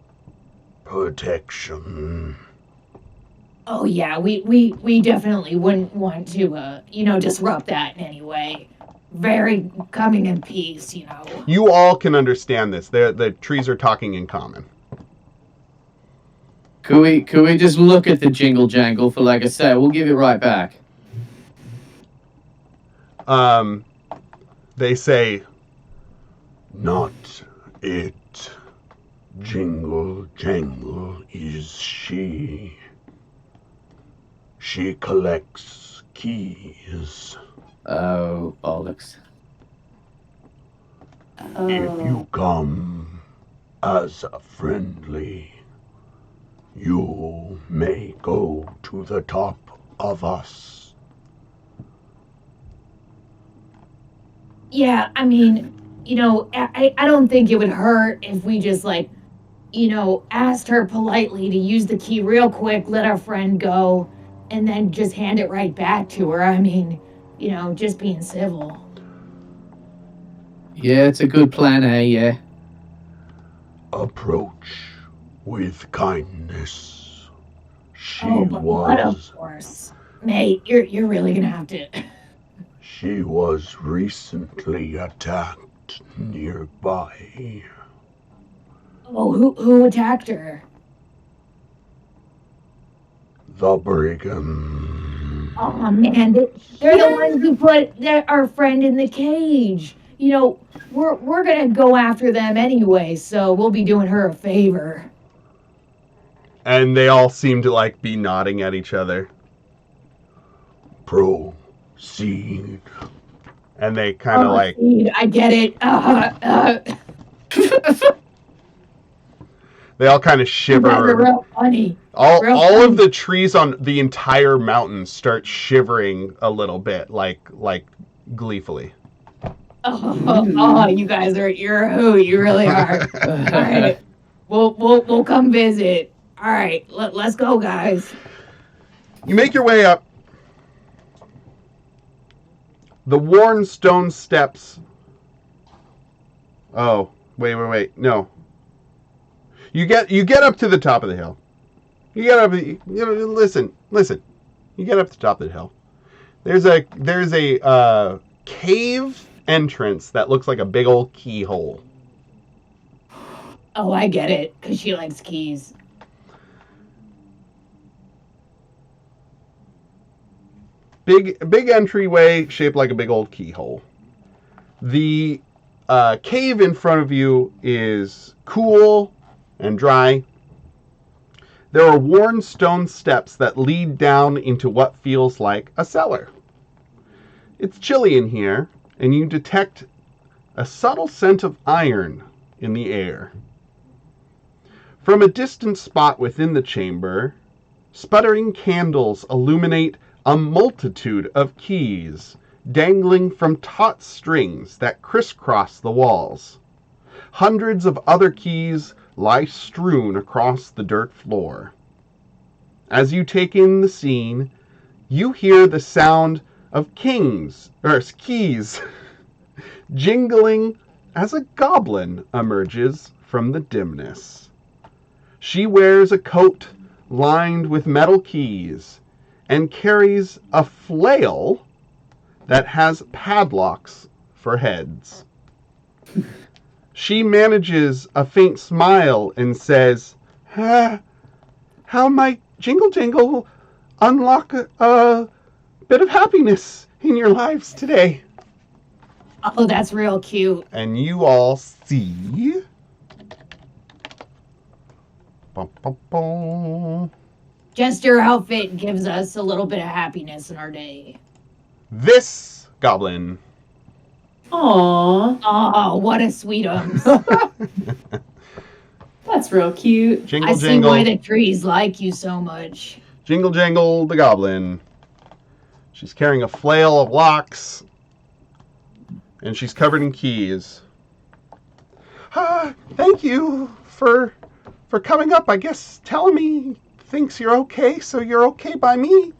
protection. Oh yeah, we definitely wouldn't want to disrupt that in any way. Very coming in peace, You all can understand this. The trees are talking in common. Could we just look at the jingle jangle for like a sec? We'll give it right back. They say, not it. Jingle Jangle is she. She collects keys. Oh, bollocks. If you come as a friendly, you may go to the top of us. Yeah, I mean, I don't think it would hurt if we just asked her politely to use the key real quick, let our friend go, and then just hand it right back to her. I mean, just being civil. Yeah, it's a good plan, eh? Yeah. Approach with kindness. She But of course, mate, you're really gonna have to. She was recently attacked nearby. Oh, who attacked her? The Brigand. Oh man, they're the ones who put our friend in the cage. We're gonna go after them anyway, so we'll be doing her a favor. And they all seem to be nodding at each other. Proceed. And they kind of I get it. They all kind of You guys are shiver. real funny. All funny. of the trees on the entire mountain start shivering a little bit, like gleefully. Oh, you guys you're a hoot. You really are. All right, we'll come visit. All right, let's go, guys. You make your way up. The worn stone steps. Oh, wait. No. You get up to the top of the hill. You get up. Listen. You get up to the top of the hill. There's a cave entrance that looks like a big old keyhole. Oh, I get it, because she likes keys. Big entryway shaped like a big old keyhole. The cave in front of you is cool and dry. There are worn stone steps that lead down into what feels like a cellar. It's chilly in here, and you detect a subtle scent of iron in the air. From a distant spot within the chamber, sputtering candles illuminate a multitude of keys dangling from taut strings that crisscross the walls. Hundreds of other keys lie strewn across the dirt floor. As you take in the scene, you hear the sound of keys jingling as a goblin emerges from the dimness. She wears a coat lined with metal keys and carries a flail that has padlocks for heads. She manages a faint smile and says, how might Jingle Jangle unlock a bit of happiness in your lives today? Oh, that's real cute. And you all see... Bum, bum, bum. Just your outfit gives us a little bit of happiness in our day. This goblin. Aww, Oh, what a sweetums. that's real cute. Jingle I see Jangle. why the trees like you so much. Jingle Jangle the goblin. She's carrying a flail of locks. And she's covered in keys. Thank you for coming up. I guess Telemy thinks you're okay, so you're okay by me.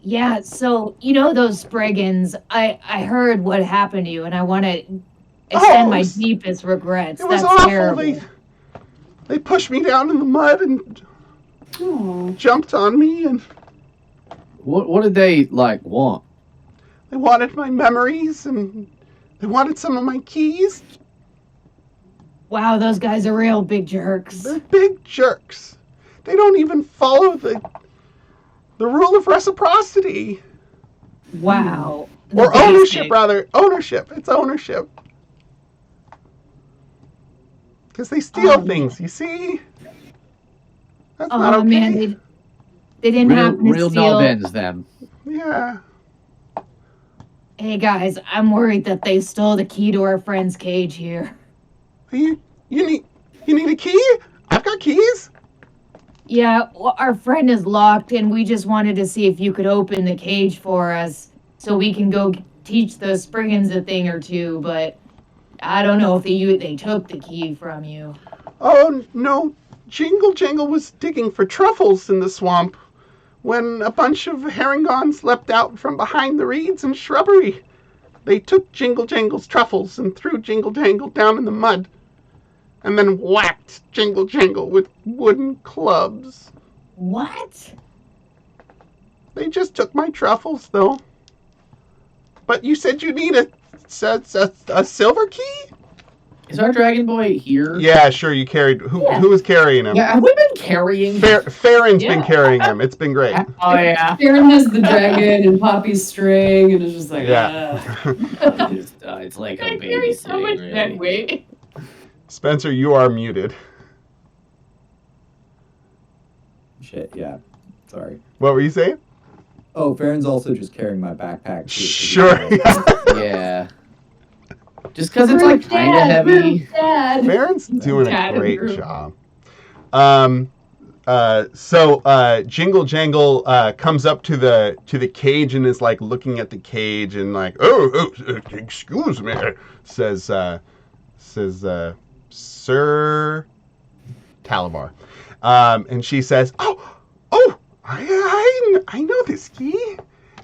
Yeah, so, you know those Spriggans, I heard what happened to you, and I want to extend my deepest regrets. It was That's awful. terrible. They pushed me down in the mud and Aww. jumped on me, and What did they want? they wanted my memories, and they wanted some of my keys. Wow, those guys are real big jerks. They're big jerks. They don't even follow the rule of reciprocity. Wow. Or The ownership, basic. rather. Ownership. It's ownership. Because they steal things, you see? That's not Oh, okay. man, they didn't happen to Real steal. no-bins, them. Yeah. Hey, guys, I'm worried that they stole the key to our friend's cage here. You need a key? I've got keys. Yeah, well, our friend is locked, and we just wanted to see if you could open the cage for us so we can go teach those Spriggans a thing or two, but I don't know if they took the key from you. Oh, no. Jingle Jangle was digging for truffles in the swamp when a bunch of herringons leapt out from behind the reeds and shrubbery. They took Jingle Jangle's truffles and threw Jingle Jangle down in the mud, and then whacked Jingle Jangle with wooden clubs. What? They just took my truffles, though. But you said you need a silver key? Is our dragon boy here? Yeah, sure, you carried... Who was carrying him? Yeah, have we been carrying? Farron's been Yeah. carrying him. It's been great. Oh yeah. Aaron has the dragon and Poppy's string, and it's just like, Yeah. It's like I a carry baby so much really. dead weight. Spencer, you are muted. Shit, yeah. Sorry. What were you saying? Oh, Farron's also just carrying my backpack. Too, Sure. Yeah. Just because it's like kind of heavy. Dad. Farron's doing a Dad great group. job. So Jingle Jangle comes up to the cage and is like looking at the cage and like, excuse me, says Sir Talabar, and she says, I know this key.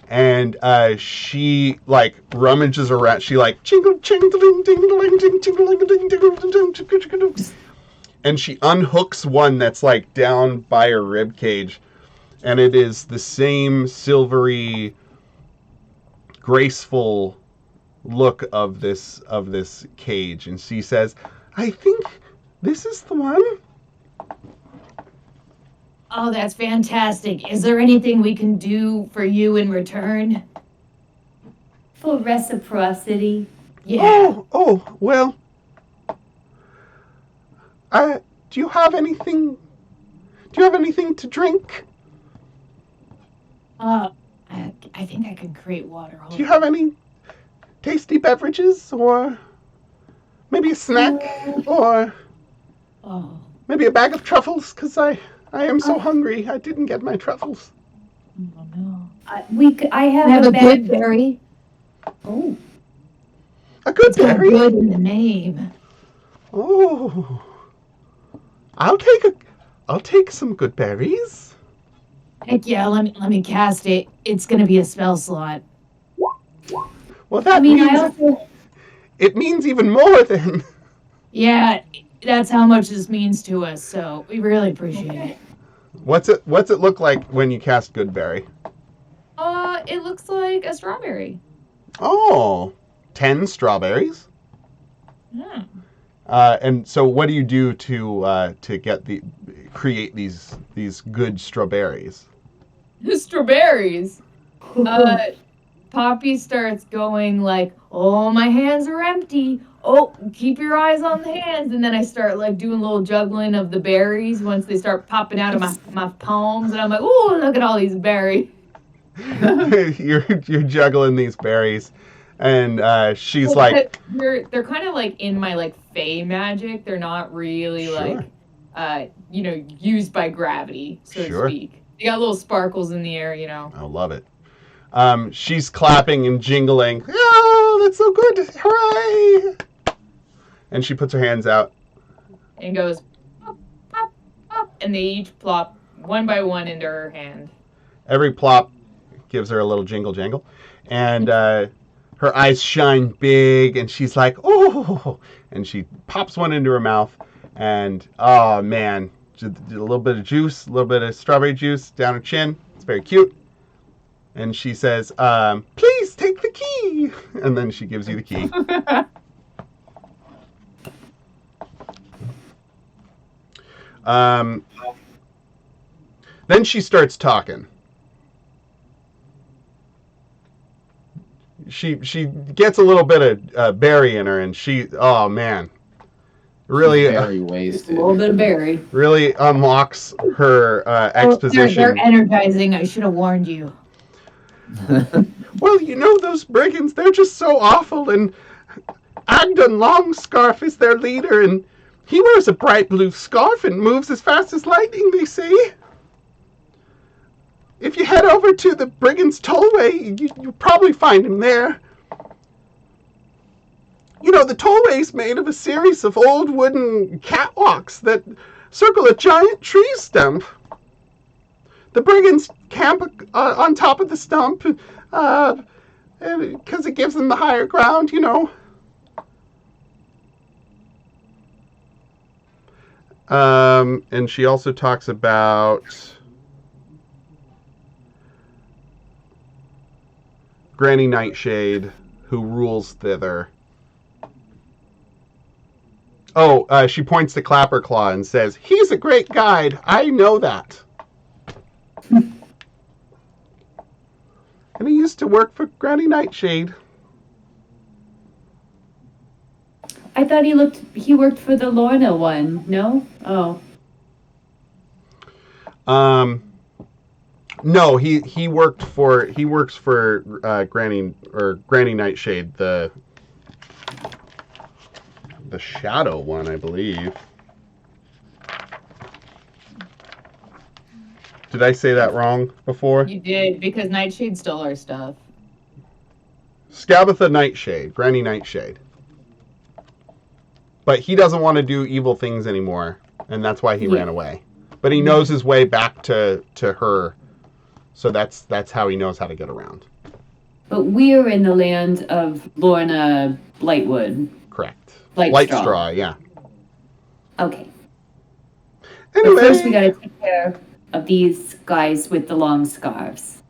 And she like rummages around. She like jingle jingling dingling ding jingling ding ding, and she unhooks one that's like down by her rib cage, and it is the same silvery, graceful look of this cage. And she says, "I think this is the one." Oh, that's fantastic. Is there anything we can do for you in return? For reciprocity. Yeah. Oh, well. Do you have anything to drink? I think I can create water. Hold Do you on. have any tasty beverages, or maybe a snack, or Oh, maybe a bag of truffles? Because I am so hungry. I didn't get my truffles. oh no. I have, I have a bag- good berry. Oh, A good It's got berry? good in the name. Oh. I'll take some good berries. Heck yeah, let me cast it. It's gonna be a spell slot. Well, that I mean, means I also it means even more than. Yeah, that's how much this means to us, so we really appreciate it. What's it look like when you cast Goodberry? It looks like a strawberry. Oh, 10 strawberries. Hmm. And so, what do you do to create these good strawberries? Strawberries. Poppy starts going like, "Oh, my hands are empty. Oh, keep your eyes on the hands." And then I start like doing a little juggling of the berries once they start popping out of my palms, and I'm like, "Oh, look at all these berries." you're juggling these berries, and she's Well, like, they're kind of like in my like fey magic. They're not really Sure. like used by gravity, so to Sure. speak. They got little sparkles in the air, I love it. She's clapping and jingling. Oh, that's so good! Hooray! And she puts her hands out. and goes pop, pop, pop, and they each plop one by one into her hand. Every plop gives her a little jingle jangle, and her eyes shine big, and she's like, "Oh!" And she pops one into her mouth, and oh man, just a little bit of juice, a little bit of strawberry juice down her chin. It's very cute. And she says, "Please take the key." And then she gives you the key. Then she starts talking. She gets a little bit of berry in her, and oh man, really Very wasted. A little bit of berry. really unlocks her They're exposition. energizing. I should have warned you. Well, those brigands, they're just so awful, and Agdon Longscarf is their leader, and he wears a bright blue scarf and moves as fast as lightning, they say. If you head over to the Brigands Tollway, you'll probably find him there. The tollway's made of a series of old wooden catwalks that circle a giant tree stump. The Brigands camp on top of the stump because it gives them the higher ground, And she also talks about Granny Nightshade, who rules thither. Oh, she points to Clapperclaw and says, "He's a great guide. I know that." And he used to work for Granny Nightshade. I thought he worked for the Lorna one. No? Oh. No, he works for Granny Nightshade, the Shadow one, I believe. Did I say that wrong before? You did, because Nightshade stole our stuff. Scabatha Nightshade, Granny Nightshade. But he doesn't want to do evil things anymore, and that's why he ran away. But he knows his way back to her, so that's how he knows how to get around. But we're in the land of Lorna Blightwood. Correct. Lightstraw, yeah. Okay. Anyway, But first we gotta take care of these guys with the long scarves.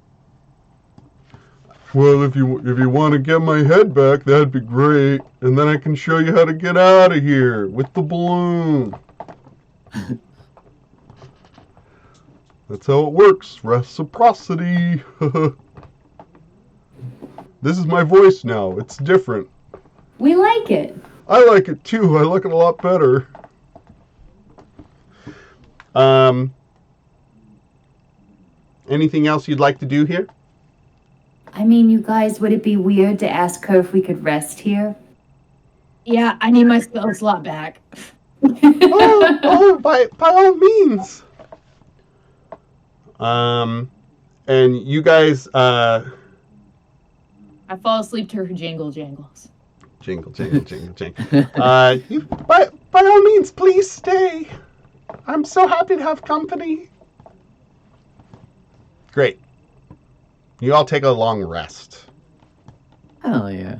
well, if you want to get my head back, that'd be great, and then I can show you how to get out of here with the balloon. That's how it works. Reciprocity. This is my voice now. It's different. We like it. I like it too. I like it a lot better. Anything else you'd like to do here? I mean, you guys, would it be weird to ask her if we could rest here? Yeah, I need my spell slot back. By all means. And you guys, I fall asleep to her jingle jangles. jingle. By all means, please stay. I'm so happy to have company. Great. You all take a long rest. Hell yeah.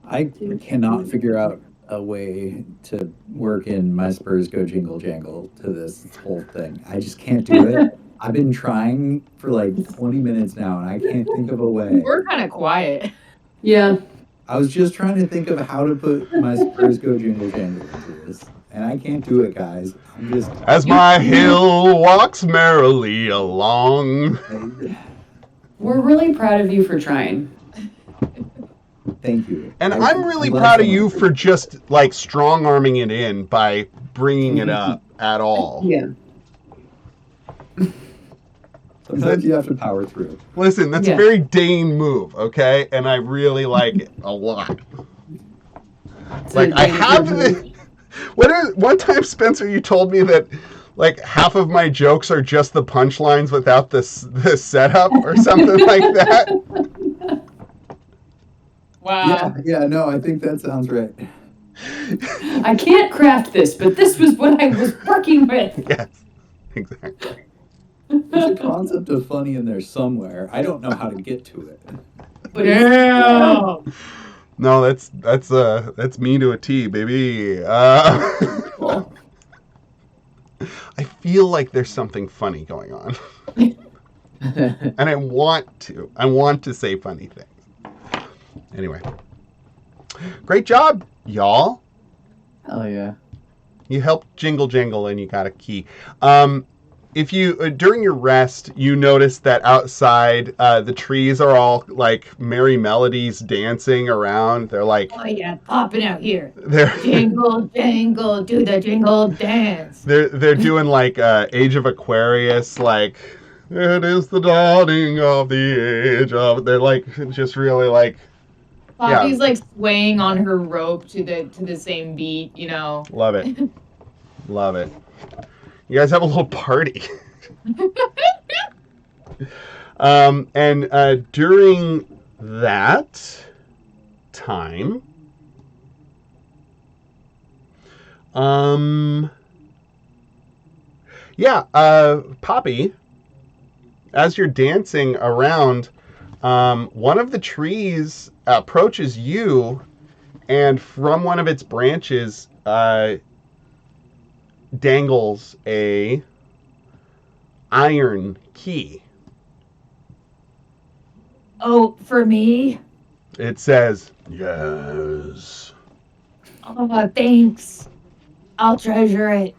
I cannot figure out a way to work in my Spurs Go Jingle Jangle to this whole thing. I just can't do it. I've been trying for like 20 minutes now, and I can't think of a way. We're kind of quiet. Yeah. I was just trying to think of how to put my Spurs Go Jingle Jangle into this, and I can't do it, guys. I'm just. As my hill walks merrily along. We're really proud of you for trying. Thank you. And I- I'm really I'm glad proud of someone you agreed. for just like strong arming it in by bringing it up at all. Yeah. Sometimes you have to power through. Listen, that's Yeah. a very Dane move, okay? And I really like it a lot. It's Like a I Dane have move. the one time, Spencer, you told me that like half of my jokes are just the punchlines without the setup or something like that. Wow. Yeah, no, I think that sounds right. I can't craft this, but this was what I was working with. Yes, exactly. There's a concept of funny in there somewhere. I don't know how to get to it. But Yeah. No, that's me to a T, baby. Cool. I feel like there's something funny going on, and I want to say funny things. Anyway, great job, y'all. Hell yeah. You helped jingle jangle and you got a key. If you during your rest, you notice that outside the trees are all like merry melodies dancing around. They're like Oh yeah, popping out here. they're Jingle, jangle, do the jingle dance. they're doing like Age of Aquarius, like it is the dawning of the age of. They're like just really like Poppy's like swaying on her rope to the same beat, you know. love it, love it. You guys have a little party. And during that time, Poppy, as you're dancing around, one of the trees approaches you, and from one of its branches, dangles a iron key. Oh, for me? It says, yes. Oh, thanks. I'll treasure it.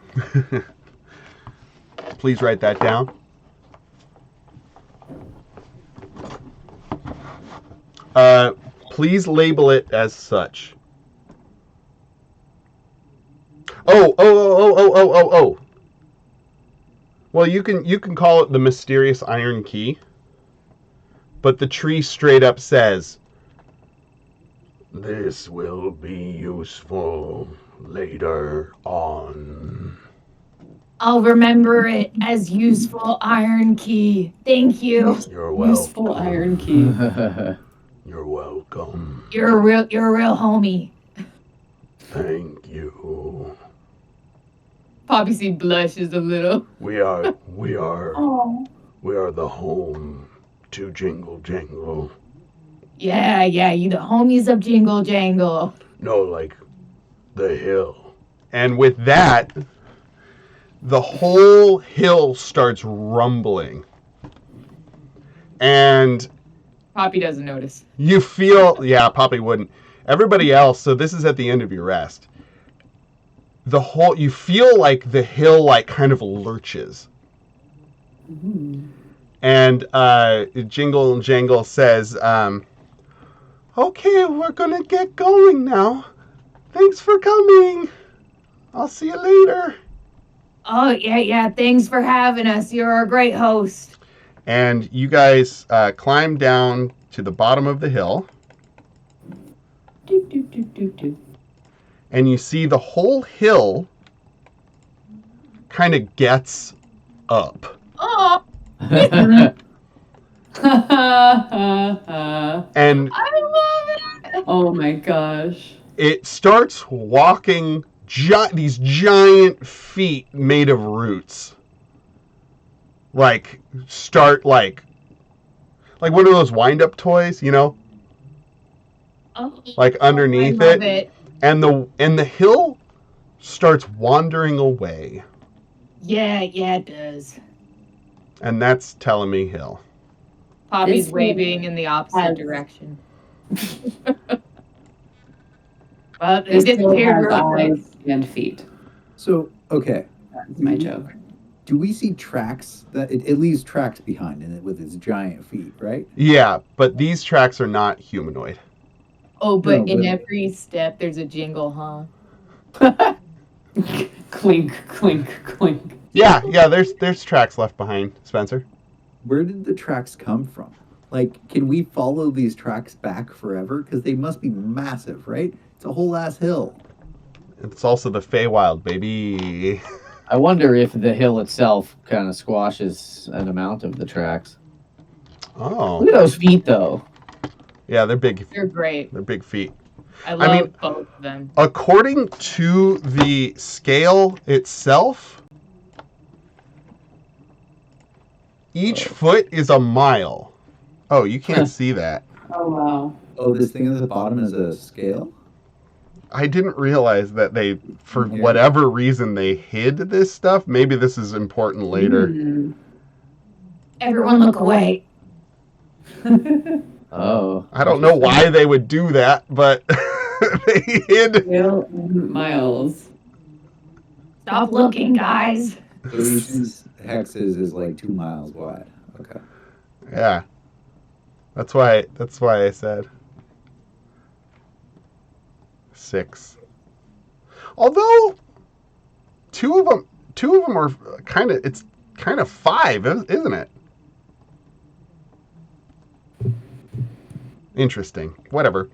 Please write that down. Please label it as such. Oh. Well, you can call it the mysterious iron key, but the tree straight up says, this will be useful later on. I'll remember it as useful iron key. Thank you. You're welcome. Useful iron key. You're welcome. You're a real homie. Thank you. Poppy seed blushes a little. We are Oh. the home to Jingle Jangle. Yeah, you the homies of Jingle Jangle. No, like the hill. And with that, the whole hill starts rumbling. And Poppy doesn't notice. you feel, yeah, Poppy wouldn't. Everybody else, so this is at the end of your rest. You feel like the hill like kind of lurches. And Jingle Jangle says, okay, we're gonna get going now. Thanks for coming. I'll see you later. Oh, yeah, thanks for having us. You're a great host. And you guys climb down to the bottom of the hill. And you see the whole hill kind of gets up. Oh, And I love it. Oh my gosh. it starts walking these giant feet made of roots. Like, start like one of those wind-up toys, you know? Oh, Like underneath I love it. And the hill starts wandering away. Yeah, it does. And that's Telemy Hill. Poppy's This waving in the opposite has- direction. Well, they This hill disappeared has real quick. eyes and feet. So, okay. That's my joke. Do we see tracks that it leaves tracks behind in it with its giant feet, right? Yeah, but these tracks are not humanoid. Oh, but No, in but- every step there's a jingle, huh? Clink, clink, clink. Yeah, there's tracks left behind, Spencer. Where did the tracks come from? Like, can we follow these tracks back forever? Because they must be massive, right? It's a whole ass hill. It's also the Feywild, baby. I wonder if the hill itself kind of squashes an amount of the tracks. Oh, Look at those feet, though. yeah, they're big. They're great. They're big feet. I love mean- both of them. According to the scale itself, each foot is a mile. Oh, you can't see that. Oh, wow. Oh, this thing at the bottom is a scale? I didn't realize that they, for Yeah. whatever reason, they hid this stuff. Maybe this is important later. Mm. Everyone look away. Oh. I don't know why they would do that, but they hid. Hill and miles. Stop looking, guys. So each of these hexes is like 2 miles wide. Okay. Yeah, that's why I said 6. Although two of them are it's kind of 5, isn't it? Interesting. Whatever.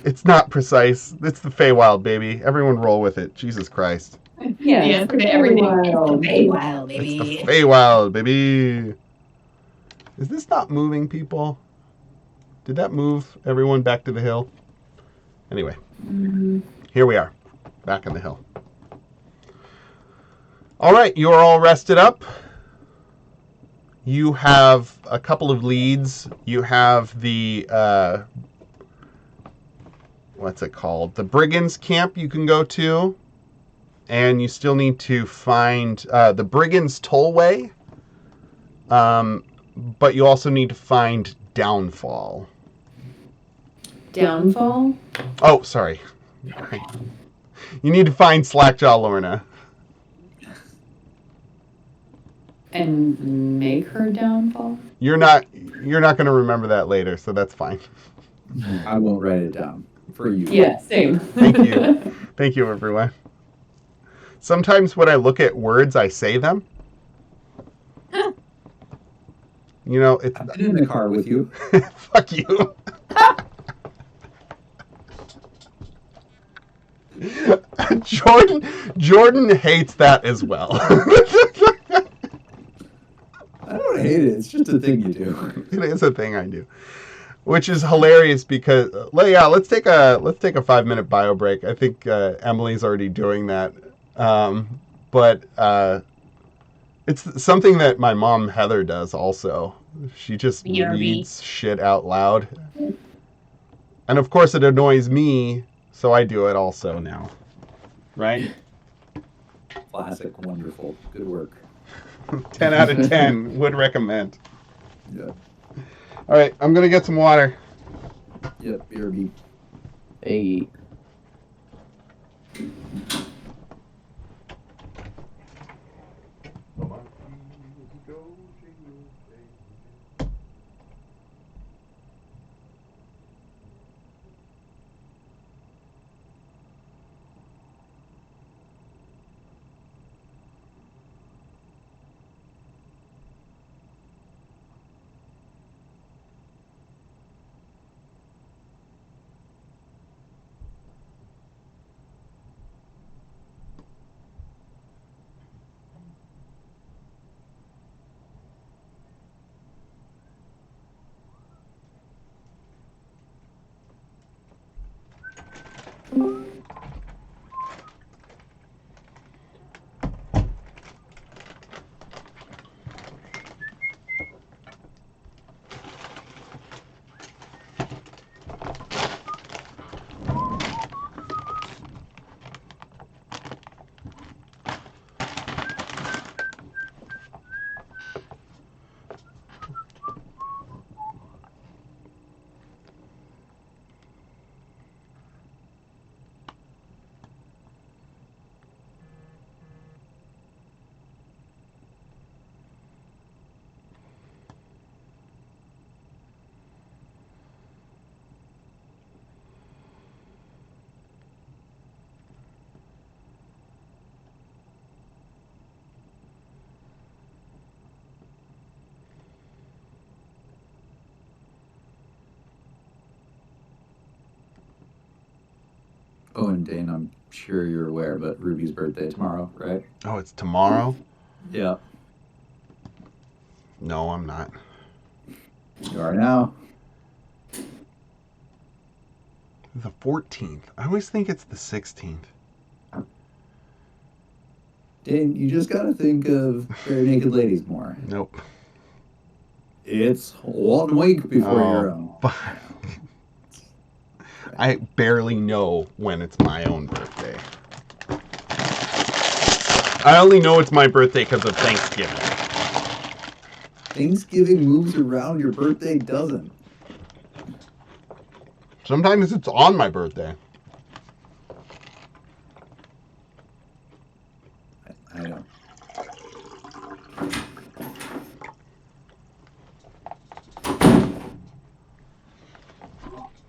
It's not precise. It's the Feywild, baby. Everyone roll with it. Jesus Christ. Yeah, Yeah, for everything. Wild. Feywild, It's baby. the Feywild, baby. Is this not moving, people? Did that move everyone back to the hill? Anyway, here we are, back in the hill. All right, you're all rested up. You have a couple of leads. You have the, what's it called? The Brigands camp you can go to. And you still need to find the Brigands Tollway. But you also need to find Downfall. Downfall? Oh, sorry. You need to find Slackjaw Lorna. And make her downfall? You're not going to remember that later, so that's fine. I won't write it down for you. Yeah, same. Thank you. Thank you, everyone. Sometimes when I look at words, I say them. You know, it's I've been in the car with you. fuck you. Jordan hates that as well. I don't hate it. It's just a thing you do. It is a thing I do, which is hilarious because let's take a 5-minute bio break. I think Emily's already doing that, but it's something that my mom Heather does also. She just BRB. reads shit out loud, and of course it annoys me, so I do it also now. Right? Classic, wonderful, good work. 10 out of 10 would recommend. Yeah. All right, I'm gonna get some water. Yep, BRB. Hey. Oh, and Dane, I'm sure you're aware, but Ruby's birthday tomorrow, right? Oh, it's tomorrow? Yeah. No, I'm not. You are now. The 14th. I always think it's the 16th. Dane, you just gotta think of Bare Naked Ladies more. Nope. It's 1 week before your Oh, own. fuck. I barely know when it's my own birthday. I only know it's my birthday because of Thanksgiving. Thanksgiving moves around, your birthday doesn't. Sometimes it's on my birthday. I know.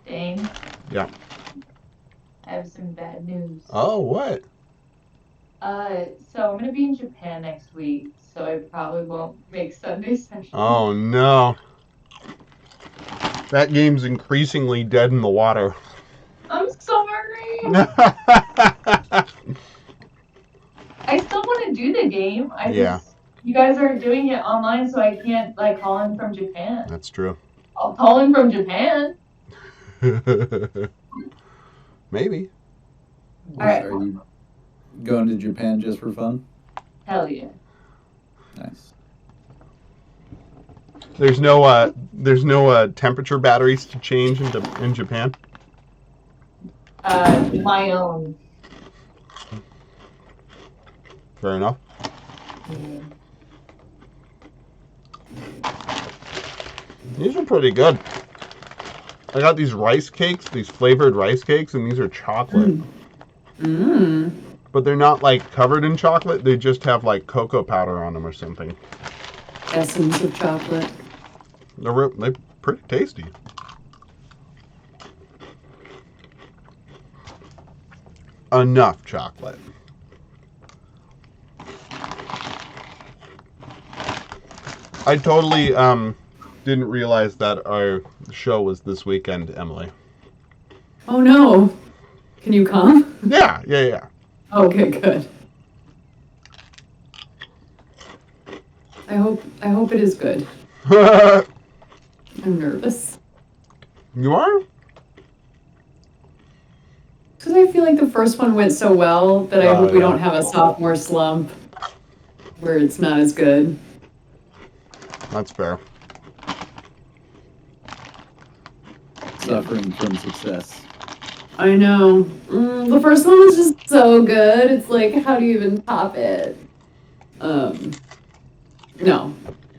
Dane, Yeah. I have some bad news. Oh, what? So I'm gonna be in Japan next week, so I probably won't make Sunday session. Oh, no. That game's increasingly dead in the water. I'm sorry. I still want to do the game. You guys are doing it online, so I can't like call in from Japan. That's true. I'll call in from Japan. Maybe. All right. Are you going to Japan just for fun? Hell yeah. Nice. There's no temperature batteries to change in Japan. My own. Fair enough. These are pretty good. I got these rice cakes, these flavored rice cakes, and these are chocolate. But they're not like covered in chocolate. They just have like cocoa powder on them or something. Essence of chocolate. They're pretty tasty. Enough chocolate. I totally didn't realize that our show was this weekend, Emily. Oh no. Can you come? Yeah. Okay, good. I hope it is good. I'm nervous. You are? Because I feel like the first one went so well that I hope we yeah. don't have a sophomore slump where it's not as good. That's fair. Suffering from success. I know. The first one was just so good. It's like, how do you even top it? No.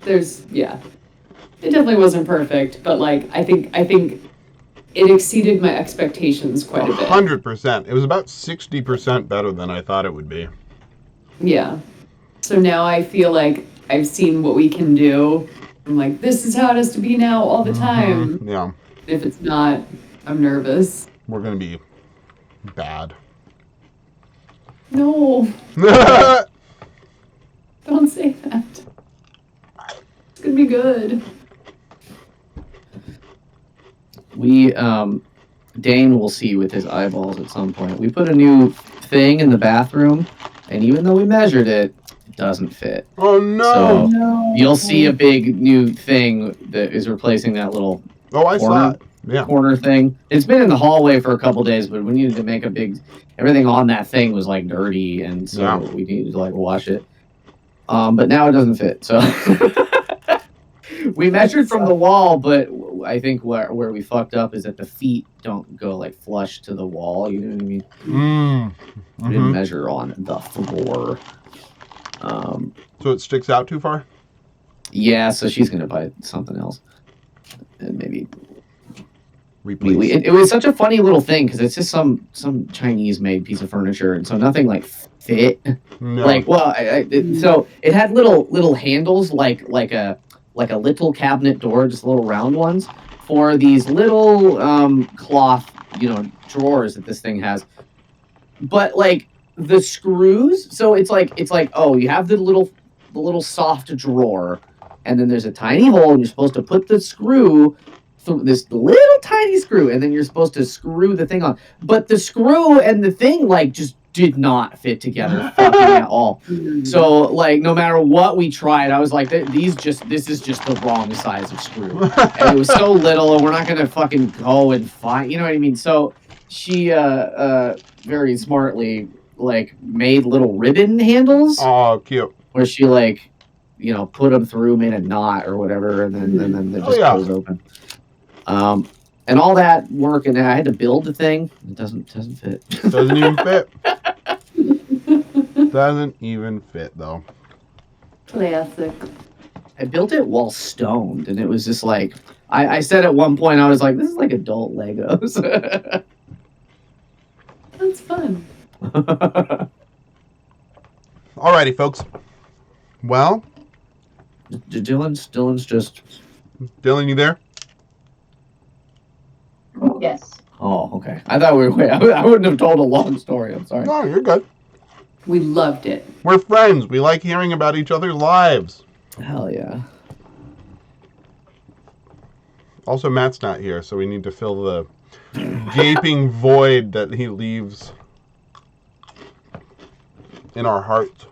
It definitely wasn't perfect, but like, I think it exceeded my expectations quite a bit. 100%. It was about 60% better than I thought it would be. Yeah. So now I feel like I've seen what we can do. I'm like, this is how it has to be now all the time. Yeah. If it's not, I'm nervous. We're going to be bad. No, don't say that. It's gonna be good. We, Dane will see with his eyeballs at some point. We put a new thing in the bathroom, and even though we measured it, it doesn't fit. Oh, no. So No. you'll see a big new thing that is replacing that little Oh, I saw corner, it. Yeah. corner thing. It's been in the hallway for a couple days, but we needed to make a big. Everything on that thing was like dirty, and so Yeah. we needed to like wash it. But now it doesn't fit. So we measured from the wall, but I think where we fucked up is that the feet don't go like flush to the wall. You know what I mean? We didn't measure on the floor. So it sticks out too far? Yeah, so she's gonna buy something else, and maybe Replace. it was such a funny little thing because it's just some Chinese made piece of furniture, and so nothing like fit. No. Like, well, so it had little handles like a little cabinet door, just little round ones for these little cloth drawers that this thing has. But like the screws, so it's like oh, you have the little soft drawer, and then there's a tiny hole, and you're supposed to put the screw this little tiny screw, and then you're supposed to screw the thing on. But the screw and the thing like just did not fit together fucking at all. So like no matter what we tried, I was like, this is just the wrong size of screw. And it was so little, and we're not gonna fucking go and find, you know what I mean? So she very smartly like made little ribbon handles. Oh, cute. Where she like, you know, put them through, made a knot or whatever, and then they just close open. And all that work, and I had to build the thing. It doesn't fit. Doesn't even fit. Doesn't even fit though. Classic. I built it while stoned, and it was just like I said at one point, I was like, "This is like adult Legos." That's fun. Alrighty, folks. Well, Dylan's just. Dylan, you there? Yes. Oh, okay. I thought we were. I wouldn't have told a long story. I'm sorry. No, you're good. We loved it. We're friends. We like hearing about each other's lives. Hell yeah. Also, Matt's not here, so we need to fill the gaping void that he leaves in our hearts.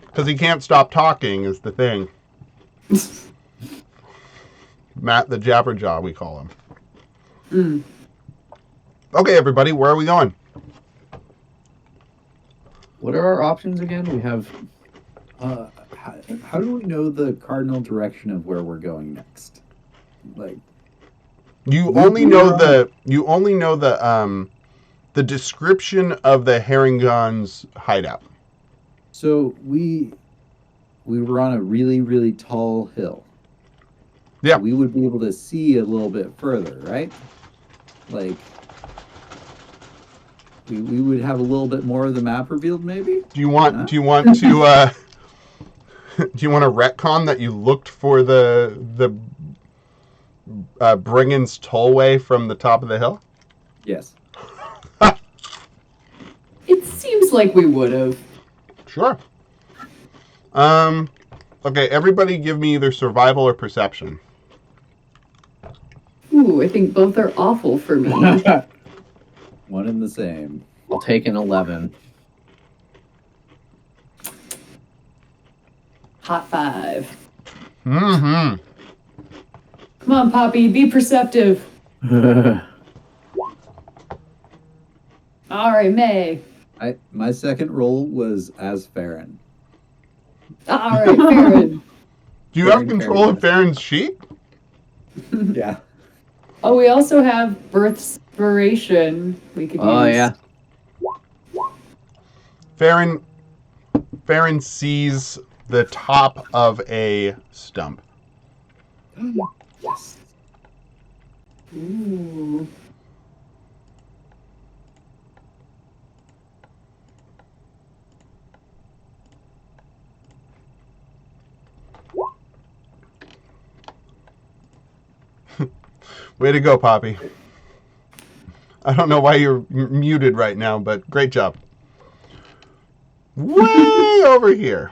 Because he can't stop talking is the thing. Matt the Jabberjaw, we call him. Okay, everybody, where are we going? What are our options again? We have. How do we know the cardinal direction of where we're going next? Like, You only know the description of the Herringon's hideout. so we were on a really, really tall hill. Yeah. We would be able to see a little bit further, right? Like, we would have a little bit more of the map revealed, maybe? Do you want to retcon that you looked for the Brigand's Tollway from the top of the hill? Yes. It seems like we would have. Sure. Okay, everybody give me either survival or perception. Ooh, I think both are awful for me. One and the same. I'll take an 11. Hot 5. Mm-hmm. Come on, Poppy, be perceptive. All right, May. My second roll was as Farron. All right, Farron. Do you have control of Farron's sheet? Yeah. Oh, we also have Birthspiration we could use. Oh yeah. Farron sees the top of a stump. Yes. Ooh. Way to go, Poppy. I don't know why you're muted right now, but great job. Way over here.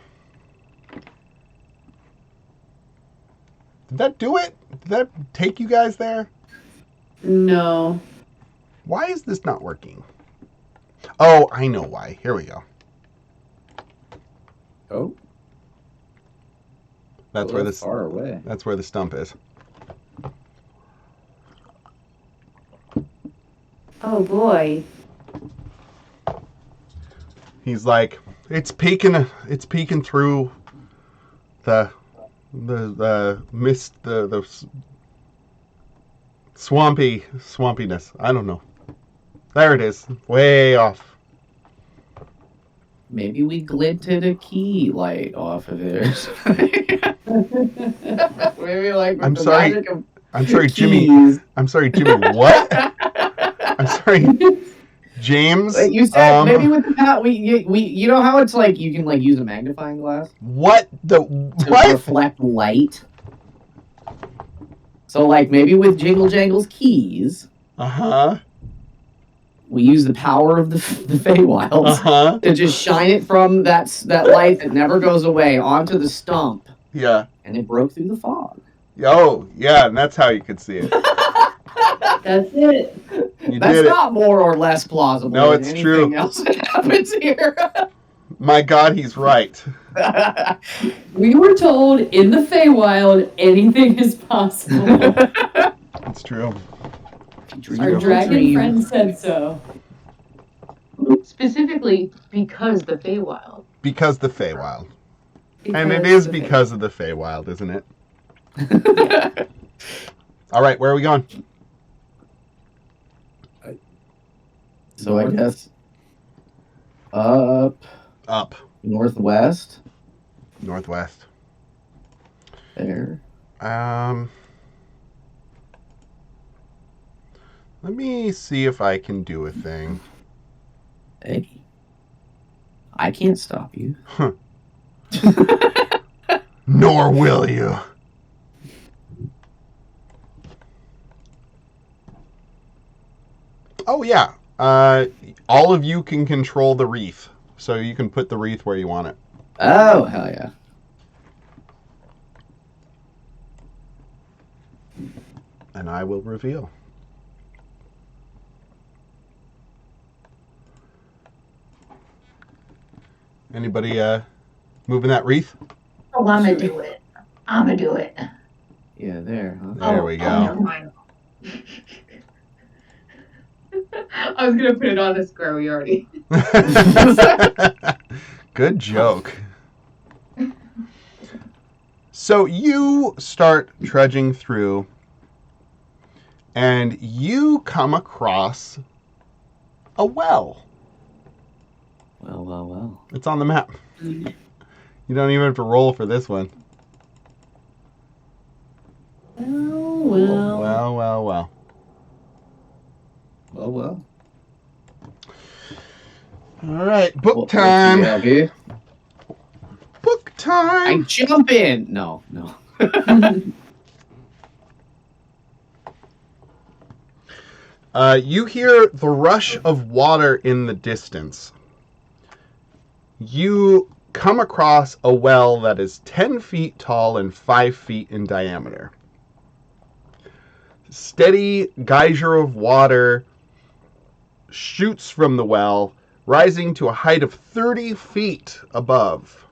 Did that do it? Did that take you guys there? No. Why is this not working? Oh, I know why. Here we go. Oh. That's Well, where that's this. far away. That's where the stump is. Oh boy. He's like, it's peeking through the mist, the swampiness. I don't know. There it is, way off. Maybe we glinted a key light off of it. Maybe like with I'm the sorry. magic of I'm sorry, keys. Jimmy. I'm sorry, Jimmy. What? I'm sorry, James. Wait, you said maybe with the you know how it's like you can like use a magnifying glass What the to what? reflect light. So like maybe with Jingle Jangle's keys, Uh-huh. we use the power of the Feywilds Uh-huh. to just shine it from that light that never goes away onto the stump, Yeah. and it broke through the fog. Oh, yeah, and that's how you could see it. That's it. You That's did it. not more or less plausible No, than it's anything true. else that happens here. My God, he's right. We were told in the Feywild anything is possible. It's true. Our dragon friend said so. Specifically because the Feywild. Because the Feywild. And it Because is because of the Feywild, isn't it? All right, where are we going? So I guess up Up. northwest Northwest. there. Let me see if I can do a thing. Hey, I can't stop you. Nor will you. Oh, yeah. All of you can control the wreath. So you can put the wreath where you want it. Oh, hell yeah. And I will reveal. Anybody moving that wreath? Oh, I'm gonna do it. I'm gonna do it. Yeah, there, huh? There we Oh, never go. mind. I was gonna put it on the square we already. Good joke. So you start trudging through, and you come across a well. Well. It's on the map. You don't even have to roll for this one. Well. Well. Well. All right, book What time. you have here? Book I time. jump in. No. You hear the rush of water in the distance. You come across a well that is 10 feet tall and 5 feet in diameter. Steady geyser of water shoots from the well, rising to a height of 30 feet above.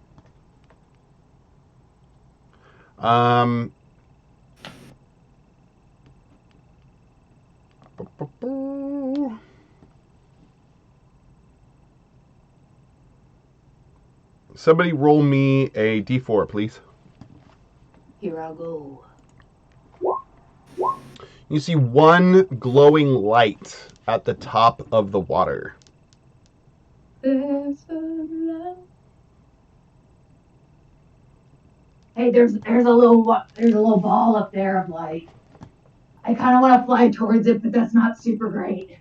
Somebody roll me a d4, please. Here I go. You see one glowing light at the top of the water. There's a love. Hey, there's a little ball up there of light. I kind of want to fly towards it, but that's not super great.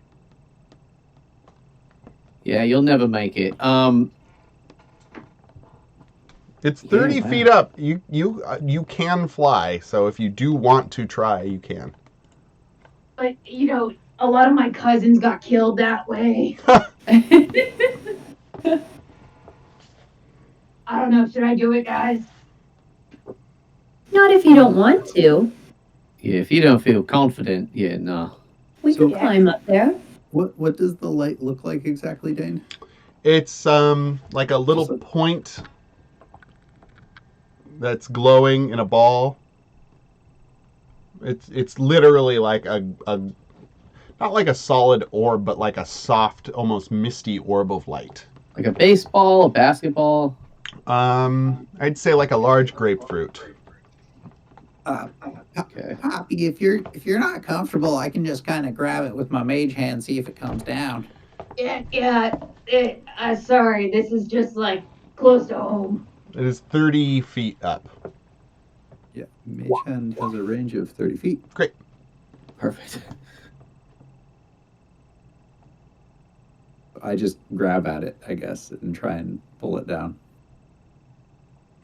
Yeah, you'll never make it. It's 30 wow. feet up. You can fly, so if you do want to try, you can. But a lot of my cousins got killed that way. I don't know. Should I do it, guys? Not if you don't want to. Yeah, if you don't feel confident, yeah, no. We So- could climb up there. What does the light look like exactly, Dane? It's like a little point that's glowing in a ball. It's literally like a not like a solid orb, but like a soft, almost misty orb of light. Like a baseball, a basketball. I'd say like a large grapefruit. Okay. Poppy, if you're not comfortable, I can just kind of grab it with my mage hand, see if it comes down. Yeah. Sorry, this is just like close to home. It is 30 feet up. Yeah, Mage Hand has a range of 30 feet. Perfect. I just grab at it, I guess, and try and pull it down.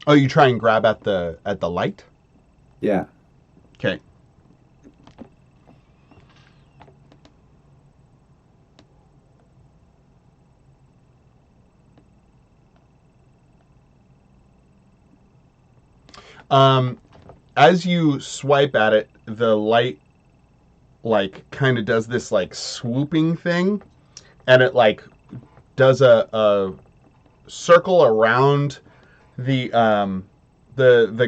Oh, you try and grab at the light? Yeah. Okay. as you swipe at it, the light like kind of does this like swooping thing, and it like does a circle around the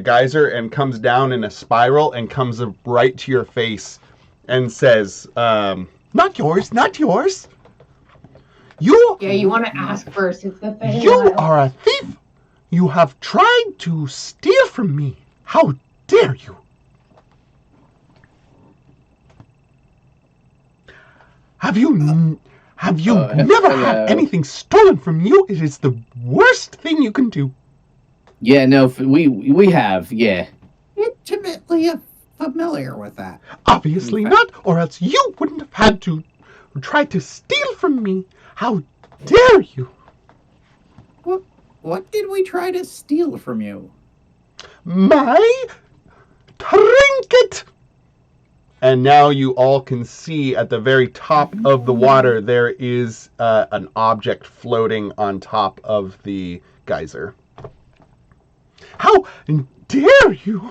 geyser and comes down in a spiral and comes right to your face and says, "Not yours, not yours. You want to ask first. It's the Feywild. You are a thief. You have tried to steal from me. How dare you?" Have you never had anything stolen from you? It is the worst thing you can do. Yeah, no, we have, yeah. Intimately familiar with that. Obviously not, or else you wouldn't have had to try to steal from me. How dare you? What did we try to steal from you? My trinket! And now you all can see at the very top of the water there is an object floating on top of the geyser. How dare you?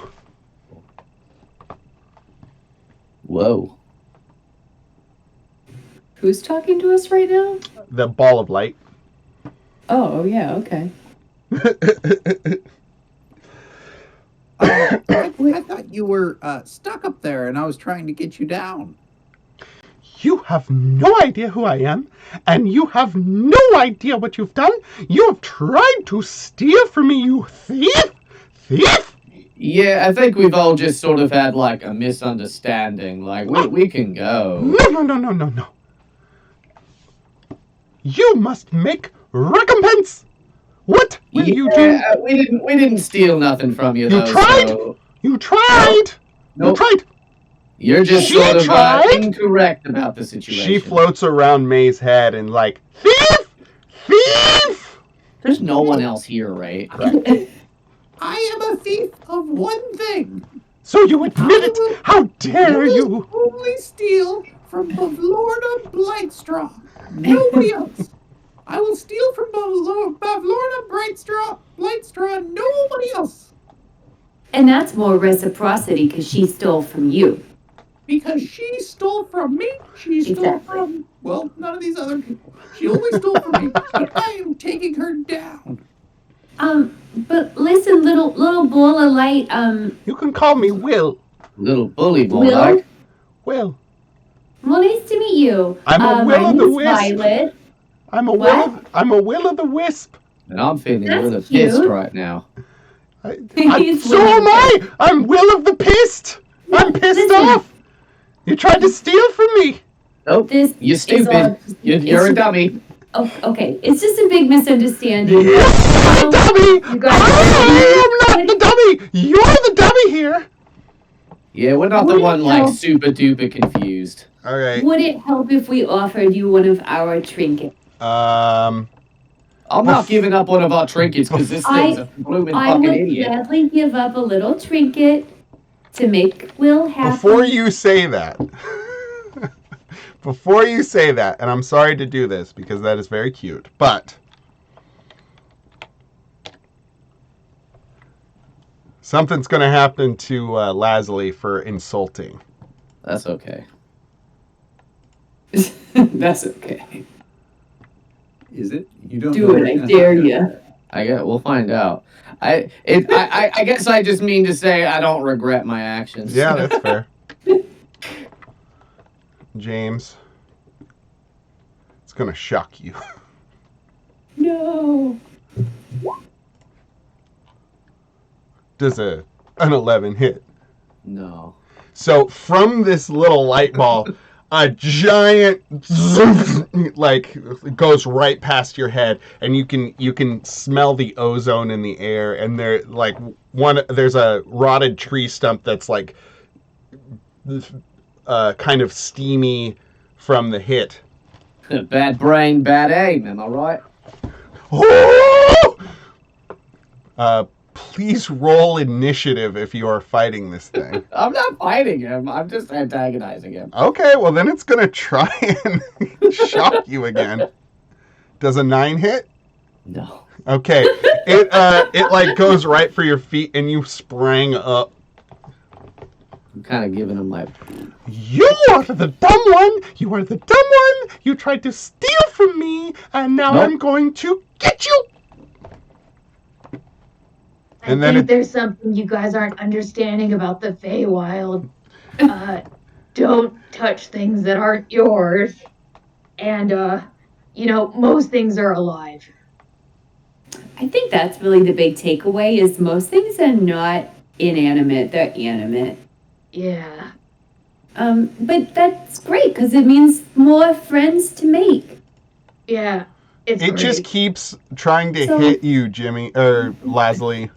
Whoa. Who's talking to us right now? The ball of light. Oh, yeah, okay. I thought you were stuck up there and I was trying to get you down. You have no idea who I am, and you have no idea what you've done. You have tried to steal from me, you thief! Thief! Yeah, I think we've all just sort of had, like, a misunderstanding. Like, we can go. No. You must make recompense. What will you do? We didn't steal nothing from you, You though. tried? So... You tried! Nope. You tried! You're just She sort of tried? incorrect about the situation. She floats around May's head and like, thief! Thief! There's no one else here, right? I am a thief of one thing. So you admit it! How dare you! Only steal from Bavlorna Blightstraw. Nobody else. I will steal from Bavlorna Blightstraw. Nobody else. And that's more reciprocity because she stole from you. Because she stole from me, she stole Exactly. from, well, none of these other people. She only stole from me, but I am taking her down. But listen, little ball of light, You can call me Will. Little bully boy, Will? like. Will. well, nice to meet you. I'm a my name's will-o'-the-wisp. Violet. I'm a What? will of the wisp. And I'm feeling That's really pissed cute. right now. He's So am I! I'm Will of the Pissed! I'm pissed Listen. off! You tried to steal from me! Nope. This You're is all- stupid. You're a it's- dummy. Oh, okay, it's just a big misunderstanding. Yes, Um, the dummy! you guys- I am not the dummy! You're the dummy here! Yeah, we're not Would the it one, like, help- super duper confused. Alright, Would it help if we offered you one of our trinkets? I'm not giving up one of our trinkets because this thing's a blooming I fucking would idiot. gladly give up a little trinket to make Will happy. before you say that, and I'm sorry to do this because that is very cute, but something's going to happen to Lasley for insulting. That's okay. That's okay. Is it? You don't Do know it, I dare you. We'll find out. I guess I just mean to say I don't regret my actions. Yeah, that's fair. James, it's going to shock you. No. Does an 11 hit? No. So from this little light ball, a giant like goes right past your head, and you can smell the ozone in the air. And there's a rotted tree stump that's like kind of steamy from the hit. Bad brain, bad aim. Am I right? Oh! Please roll initiative if you are fighting this thing. I'm not fighting him. I'm just antagonizing him. Okay, well then it's gonna try and shock you again. Does a 9 hit? No. Okay, it like goes right for your feet, and you sprang up I'm kind of giving him like, You are the dumb one! You are the dumb one! You tried to steal from me, and now Nope. I'm going to get you! I And then think it- there's something you guys aren't understanding about the Feywild. Don't touch things that aren't yours. And, most things are alive. I think that's really the big takeaway is most things are not inanimate, they're animate. Yeah. But that's great because it means more friends to make. Yeah. It's It great. just keeps trying to So- hit you, Jimmy, or Lasley.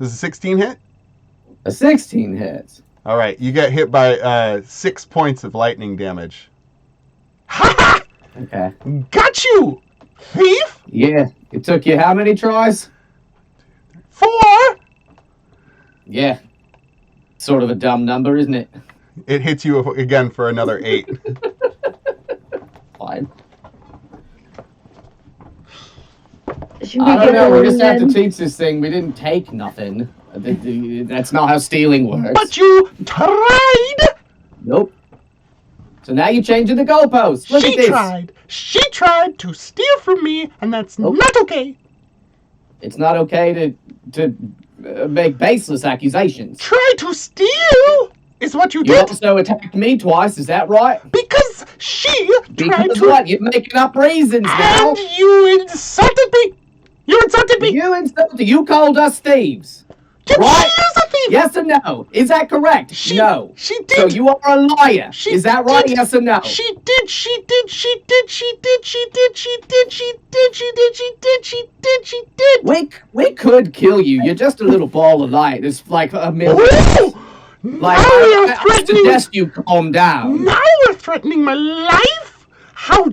Does a 16 hit? a 16 hits. All right, you get hit by 6 points of lightning damage. Ha ha! Okay. Got you, thief! Yeah. It took you how many tries? 4! Yeah. Sort of a dumb number, isn't it? It hits you again for another 8. Fine. Should we I don't get know. We going just have to then? teach this thing. We didn't take nothing. That's not how stealing works. But you tried! Nope. So now you're changing the goalposts. Look at this. She tried to steal from me, and that's Nope. not okay. It's not okay to make baseless accusations. Try to steal is what you You did. also attacked me twice. Is that right? Because she tried Because to... what? You're making up reasons now. And you insulted me! You insulted me! You insulted. You called us thieves. She Right? is a thief! Yes or no? Is that correct? No. She So did! you are a liar. She Is that right? did. Yes or no? She did! She did! She did! She did! She did! She did! She did! She did! She did! She did! She did! We could kill you. You're just a little ball of light. It's like a million. Oh! Like, Now you're I threatening... suggest you calm down. Now you're threatening my life? How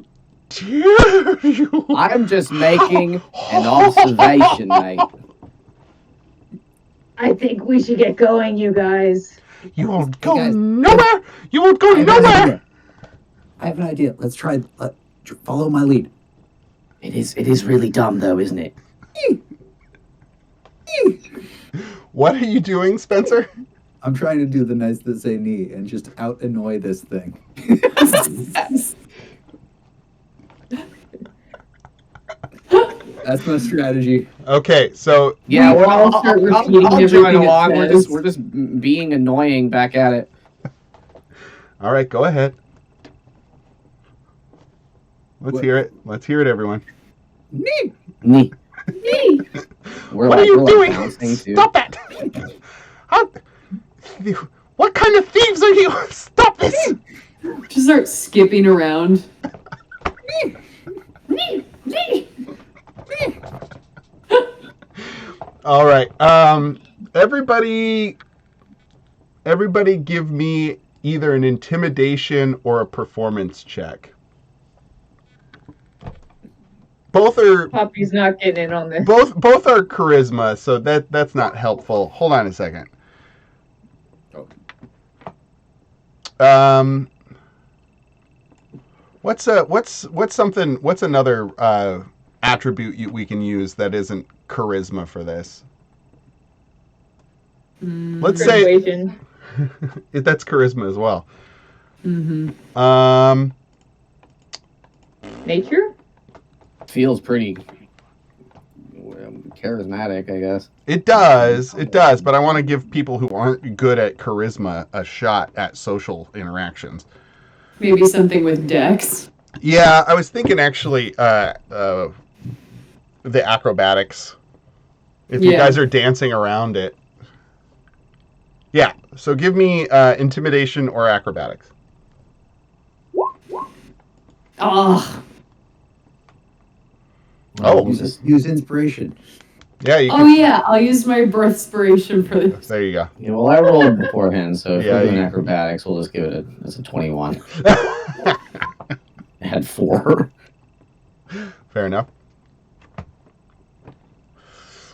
dare you? I'm just making an observation, mate. I think we should get going, you guys. You won't go guys- nowhere! You won't go I have an nowhere! idea. I have an idea. Let's try. Follow my lead. It is really dumb, though, isn't it? What are you doing, Spencer? I'm trying to do the nice that say knee and just out annoy this thing. That's my strategy. Okay, so Yeah, We well, all start repeating I'll everything join it along. says. We're just being annoying back at it. all right, go ahead. Let's What? hear it. Let's hear it, everyone. Knee. Neat. We're What are you we're doing? bouncing, too. Stop it! How, what kind of thieves are you? Stop this! Just start skipping around. All right. Everybody give me either an intimidation or a performance check. Both are Poppy's not getting in on this. both are charisma, so that's not helpful. Hold on a second. What's another attribute we can use that isn't charisma for this? Let's say Persuasion. that's charisma as well. Mm-hmm. Nature? Feels pretty charismatic, I guess. It does, but I want to give people who aren't good at charisma a shot at social interactions. Maybe something with Dex. Yeah, I was thinking actually the acrobatics. If you Yeah. guys are dancing around it. Yeah, so give me intimidation or acrobatics. Oh, Oh, Use inspiration. yeah, you oh can, yeah. I'll use my birthspiration for this. there you go. Yeah, well, I rolled beforehand, so if Yeah, we're doing you- acrobatics, we'll just give it it's a 21. I had 4. Fair enough.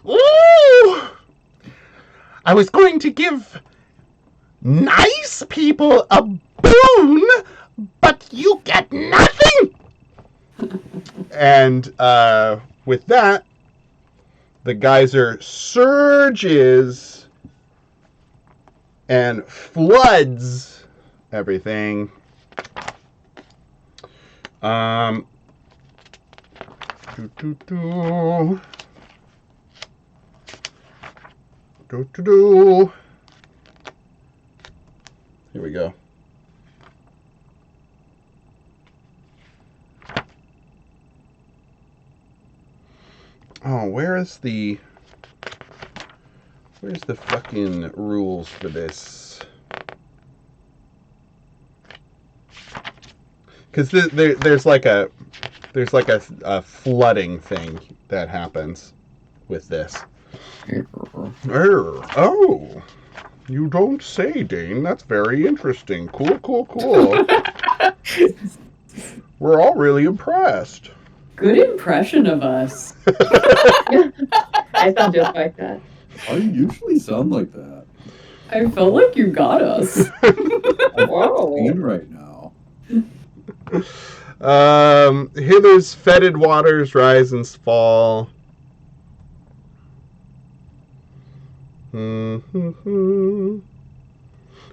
Ooh! I was going to give nice people a boon, but you get nothing! And with that, the geyser surges and floods everything. Do, do, do. Do, do, do. Here we go. Oh, where's the fucking rules for this? Because there's like a flooding thing that happens with this. Oh, you don't say, Dane. That's very interesting. Cool. We're all really impressed. Good impression of us. I sound just like that. I usually sound like that. I felt like you got us. Whoa. I'm right now. Hither's fetid waters rise and fall.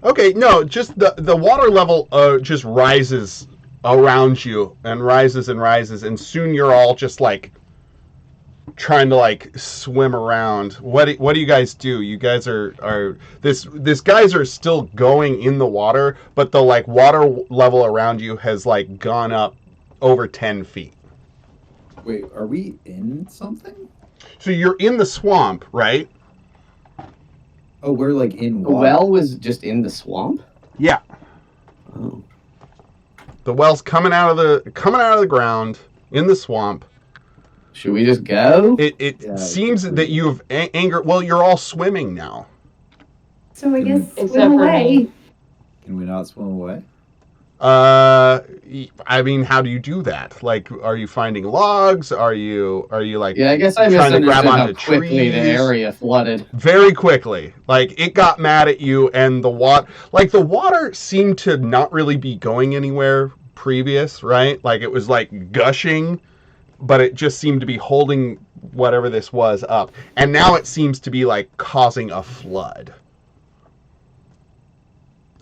Okay, no, just the water level just rises around you and rises, and soon you're all just like trying to like swim around. What do you guys do? You guys are this guys are still going in the water, but the like water level around you has like gone up over 10 feet. Wait, are we in something? So you're in the swamp, right? Oh, we're like in The water. well was just in the swamp? Yeah. Oh. The well's coming out of the ground in the swamp. Should we just go? It Yeah, seems that you've anger. Well, you're all swimming now. So I guess Except swim for away. me. Can we not swim away? I mean, how do you do that? Like, are you finding logs? Are you like Yeah, I guess I trying to misunderstood grab how onto quickly the trees? area flooded. Very quickly. Like, it got mad at you, and the water seemed to not really be going anywhere previous, right? Like, it was like gushing, but it just seemed to be holding whatever this was up. And now it seems to be like causing a flood.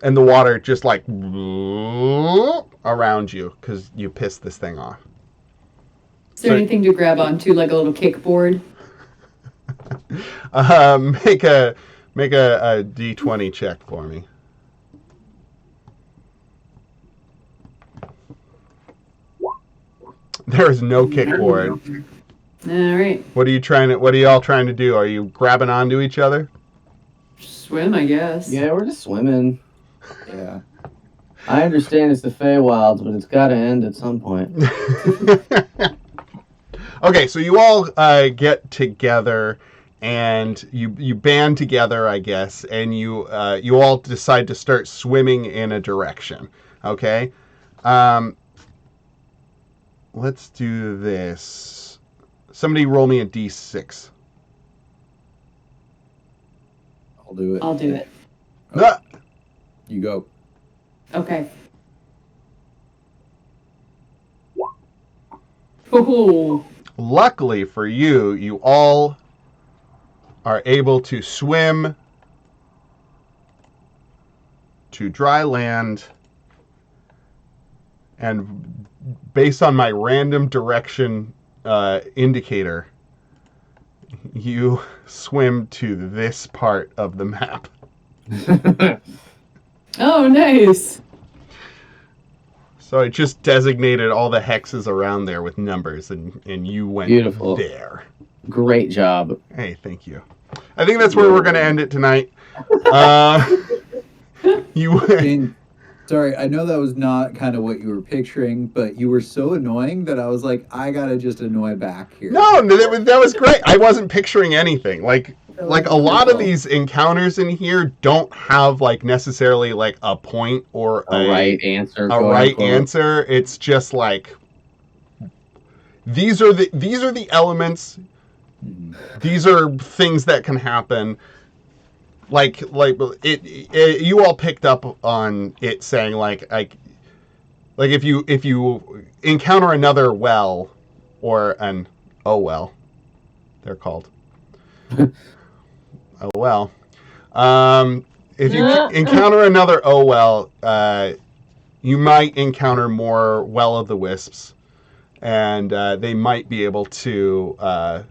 And the water just like around you because you pissed this thing off. Is there anything to grab onto, like a little kickboard? Make a D20 check for me. There is no kickboard. All right. What are you all trying to do? Are you grabbing onto each other? Swim, I guess. Yeah, we're just swimming. Yeah. I understand it's the Feywilds, but it's got to end at some point. Okay, so you all get together and you band together, I guess, and you all decide to start swimming in a direction. Okay, let's do this. Somebody roll me a d6. I'll do it. I'll do it. Ah! You go. Okay. Oh, Luckily for you, you all are able to swim to dry land, and based on my random direction indicator, you swim to this part of the map. oh, nice. So I just designated all the hexes around there with numbers, and you went Beautiful. there. Great job. Hey, thank you. I think that's where we're going to end it tonight. And, sorry, I know that was not kind of what you were picturing, but you were so annoying that I was like, I gotta just annoy back here. No, that was great. I wasn't picturing anything. Like a lot of these encounters in here don't have like necessarily like a point or A right answer. a quote, right unquote. answer. It's just like these are the elements. Mhm. These are things that can happen. Like it you all picked up on it saying like if you encounter another well or an well, they're called. Oh well. if you encounter another well, you might encounter more Will-o'-the-Wisps, and they might be able to.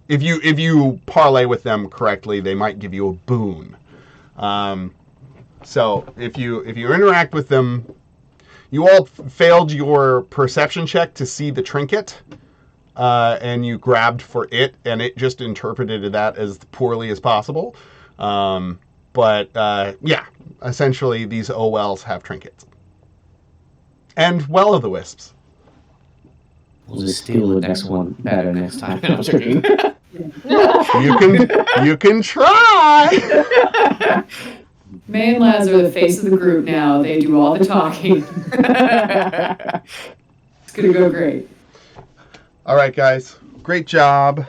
If you parlay with them correctly, they might give you a boon. So if you interact with them, you all failed your perception check to see the trinket, and you grabbed for it, and it just interpreted that as poorly as possible. But yeah, essentially these OLs have trinkets. And Will-o'-the-Wisps. We'll just steal the next one better next time. I'm joking. You can try. May and Laz are the face of the group now. They do all the talking. It's gonna go great. All right, guys. Great job.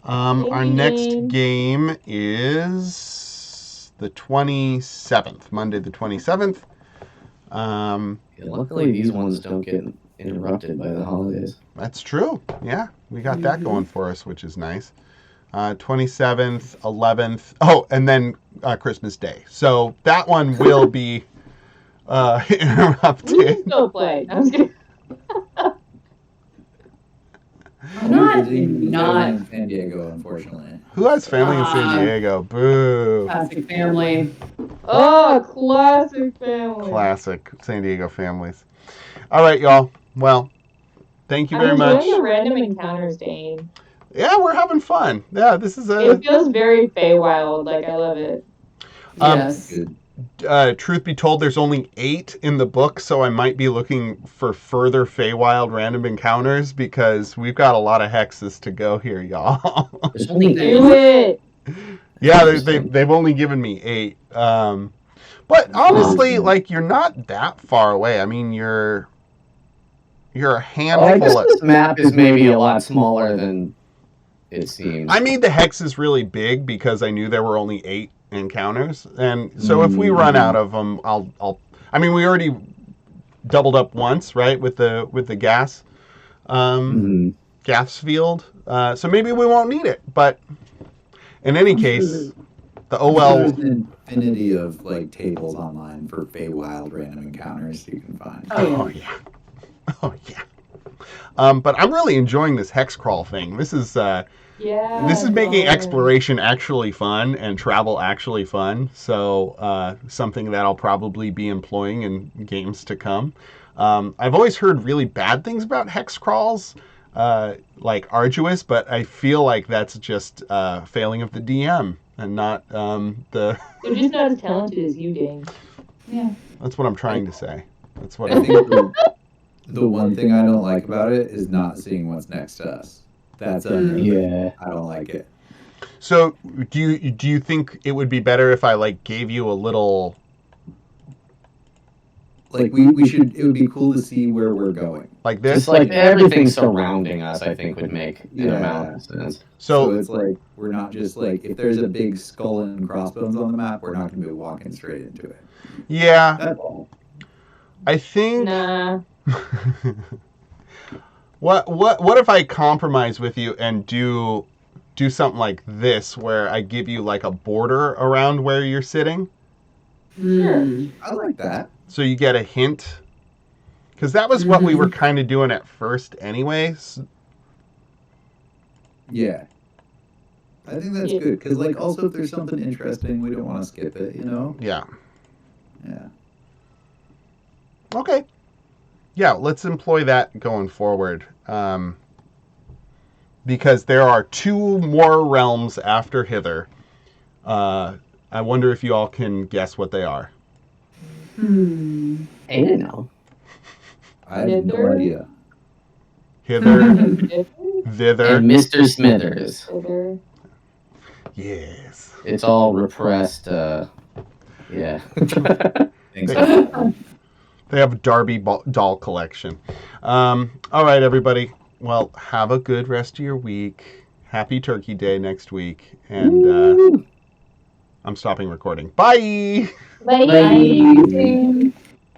Our next game is the 27th, Monday the 27th. Luckily, these ones don't get interrupted by the holidays. That's true. Yeah, we got that going for us, which is nice. 27th, 11th. Oh, and then Christmas Day. So that one will be interrupted. We can still play. I'm just kidding. Not in San Diego, unfortunately. Who has family in San Diego? Boo. classic family. Oh, classic family. Classic San Diego families. All right, y'all. Well, thank you very I'm much. enjoying the random encounters, Dane. Yeah, we're having fun. Yeah, this is It feels very Feywild. Like, I love it. Yes. Truth be told, there's only 8 in the book, so I might be looking for further Feywild random encounters because we've got a lot of hexes to go here, y'all. There's only Do it. Yeah, they've only given me 8. But honestly, like, you're not that far away. I mean, you're a handful I guess of... this map is maybe a lot smaller than it seems. I made the hexes really big because I knew there were only 8 encounters, and so if we run out of them, I'll. I mean, we already doubled up once, right, with the gas, gas field. So maybe we won't need it. But in any case, the OL. There's an infinity of like tables online for Feywild random encounters you can find. Oh yeah. Oh yeah. But I'm really enjoying this hex crawl thing. This is making exploration actually fun and travel actually fun. So something that I'll probably be employing in games to come. I've always heard really bad things about hex crawls, like Arduous, but I feel like that's just failing of the DM and not the. They're just not as talented as you, Dane. Yeah. That's what I'm trying to say. That's what I think the one thing I don't like about it is not seeing what's next to us. That's Yeah. I don't like it. So, do you think it would be better if I like gave you a little? Like we should. It would be cool to see where we're going. Like this? Just like everything surrounding us, I think would make an amount of sense. So So it's like we're not just like if there's a big skull and crossbones on the map, we're not going to be walking straight into it. yeah, That's all. I think. Nah. What if I compromise with you and do something like this, where I give you like a border around where you're sitting, Mm. I like that. so you get a hint? Because that was what we were kind of doing at first, anyways. Yeah. I think that's good because like also if there's something interesting, we don't want to skip it. You know. Yeah. Yeah. Okay. Yeah, let's employ that going forward. Because there are 2 more realms after Hither. I wonder if you all can guess what they are. I don't know. I have no Hither? idea. Hither, thither. And Mr. Smithers. Hither. Yes. It's all repressed. Yeah. Thanks. They have a Darby doll collection. All right, everybody. Well, have a good rest of your week. Happy Turkey Day next week. And I'm stopping recording. Bye! Bye. Bye.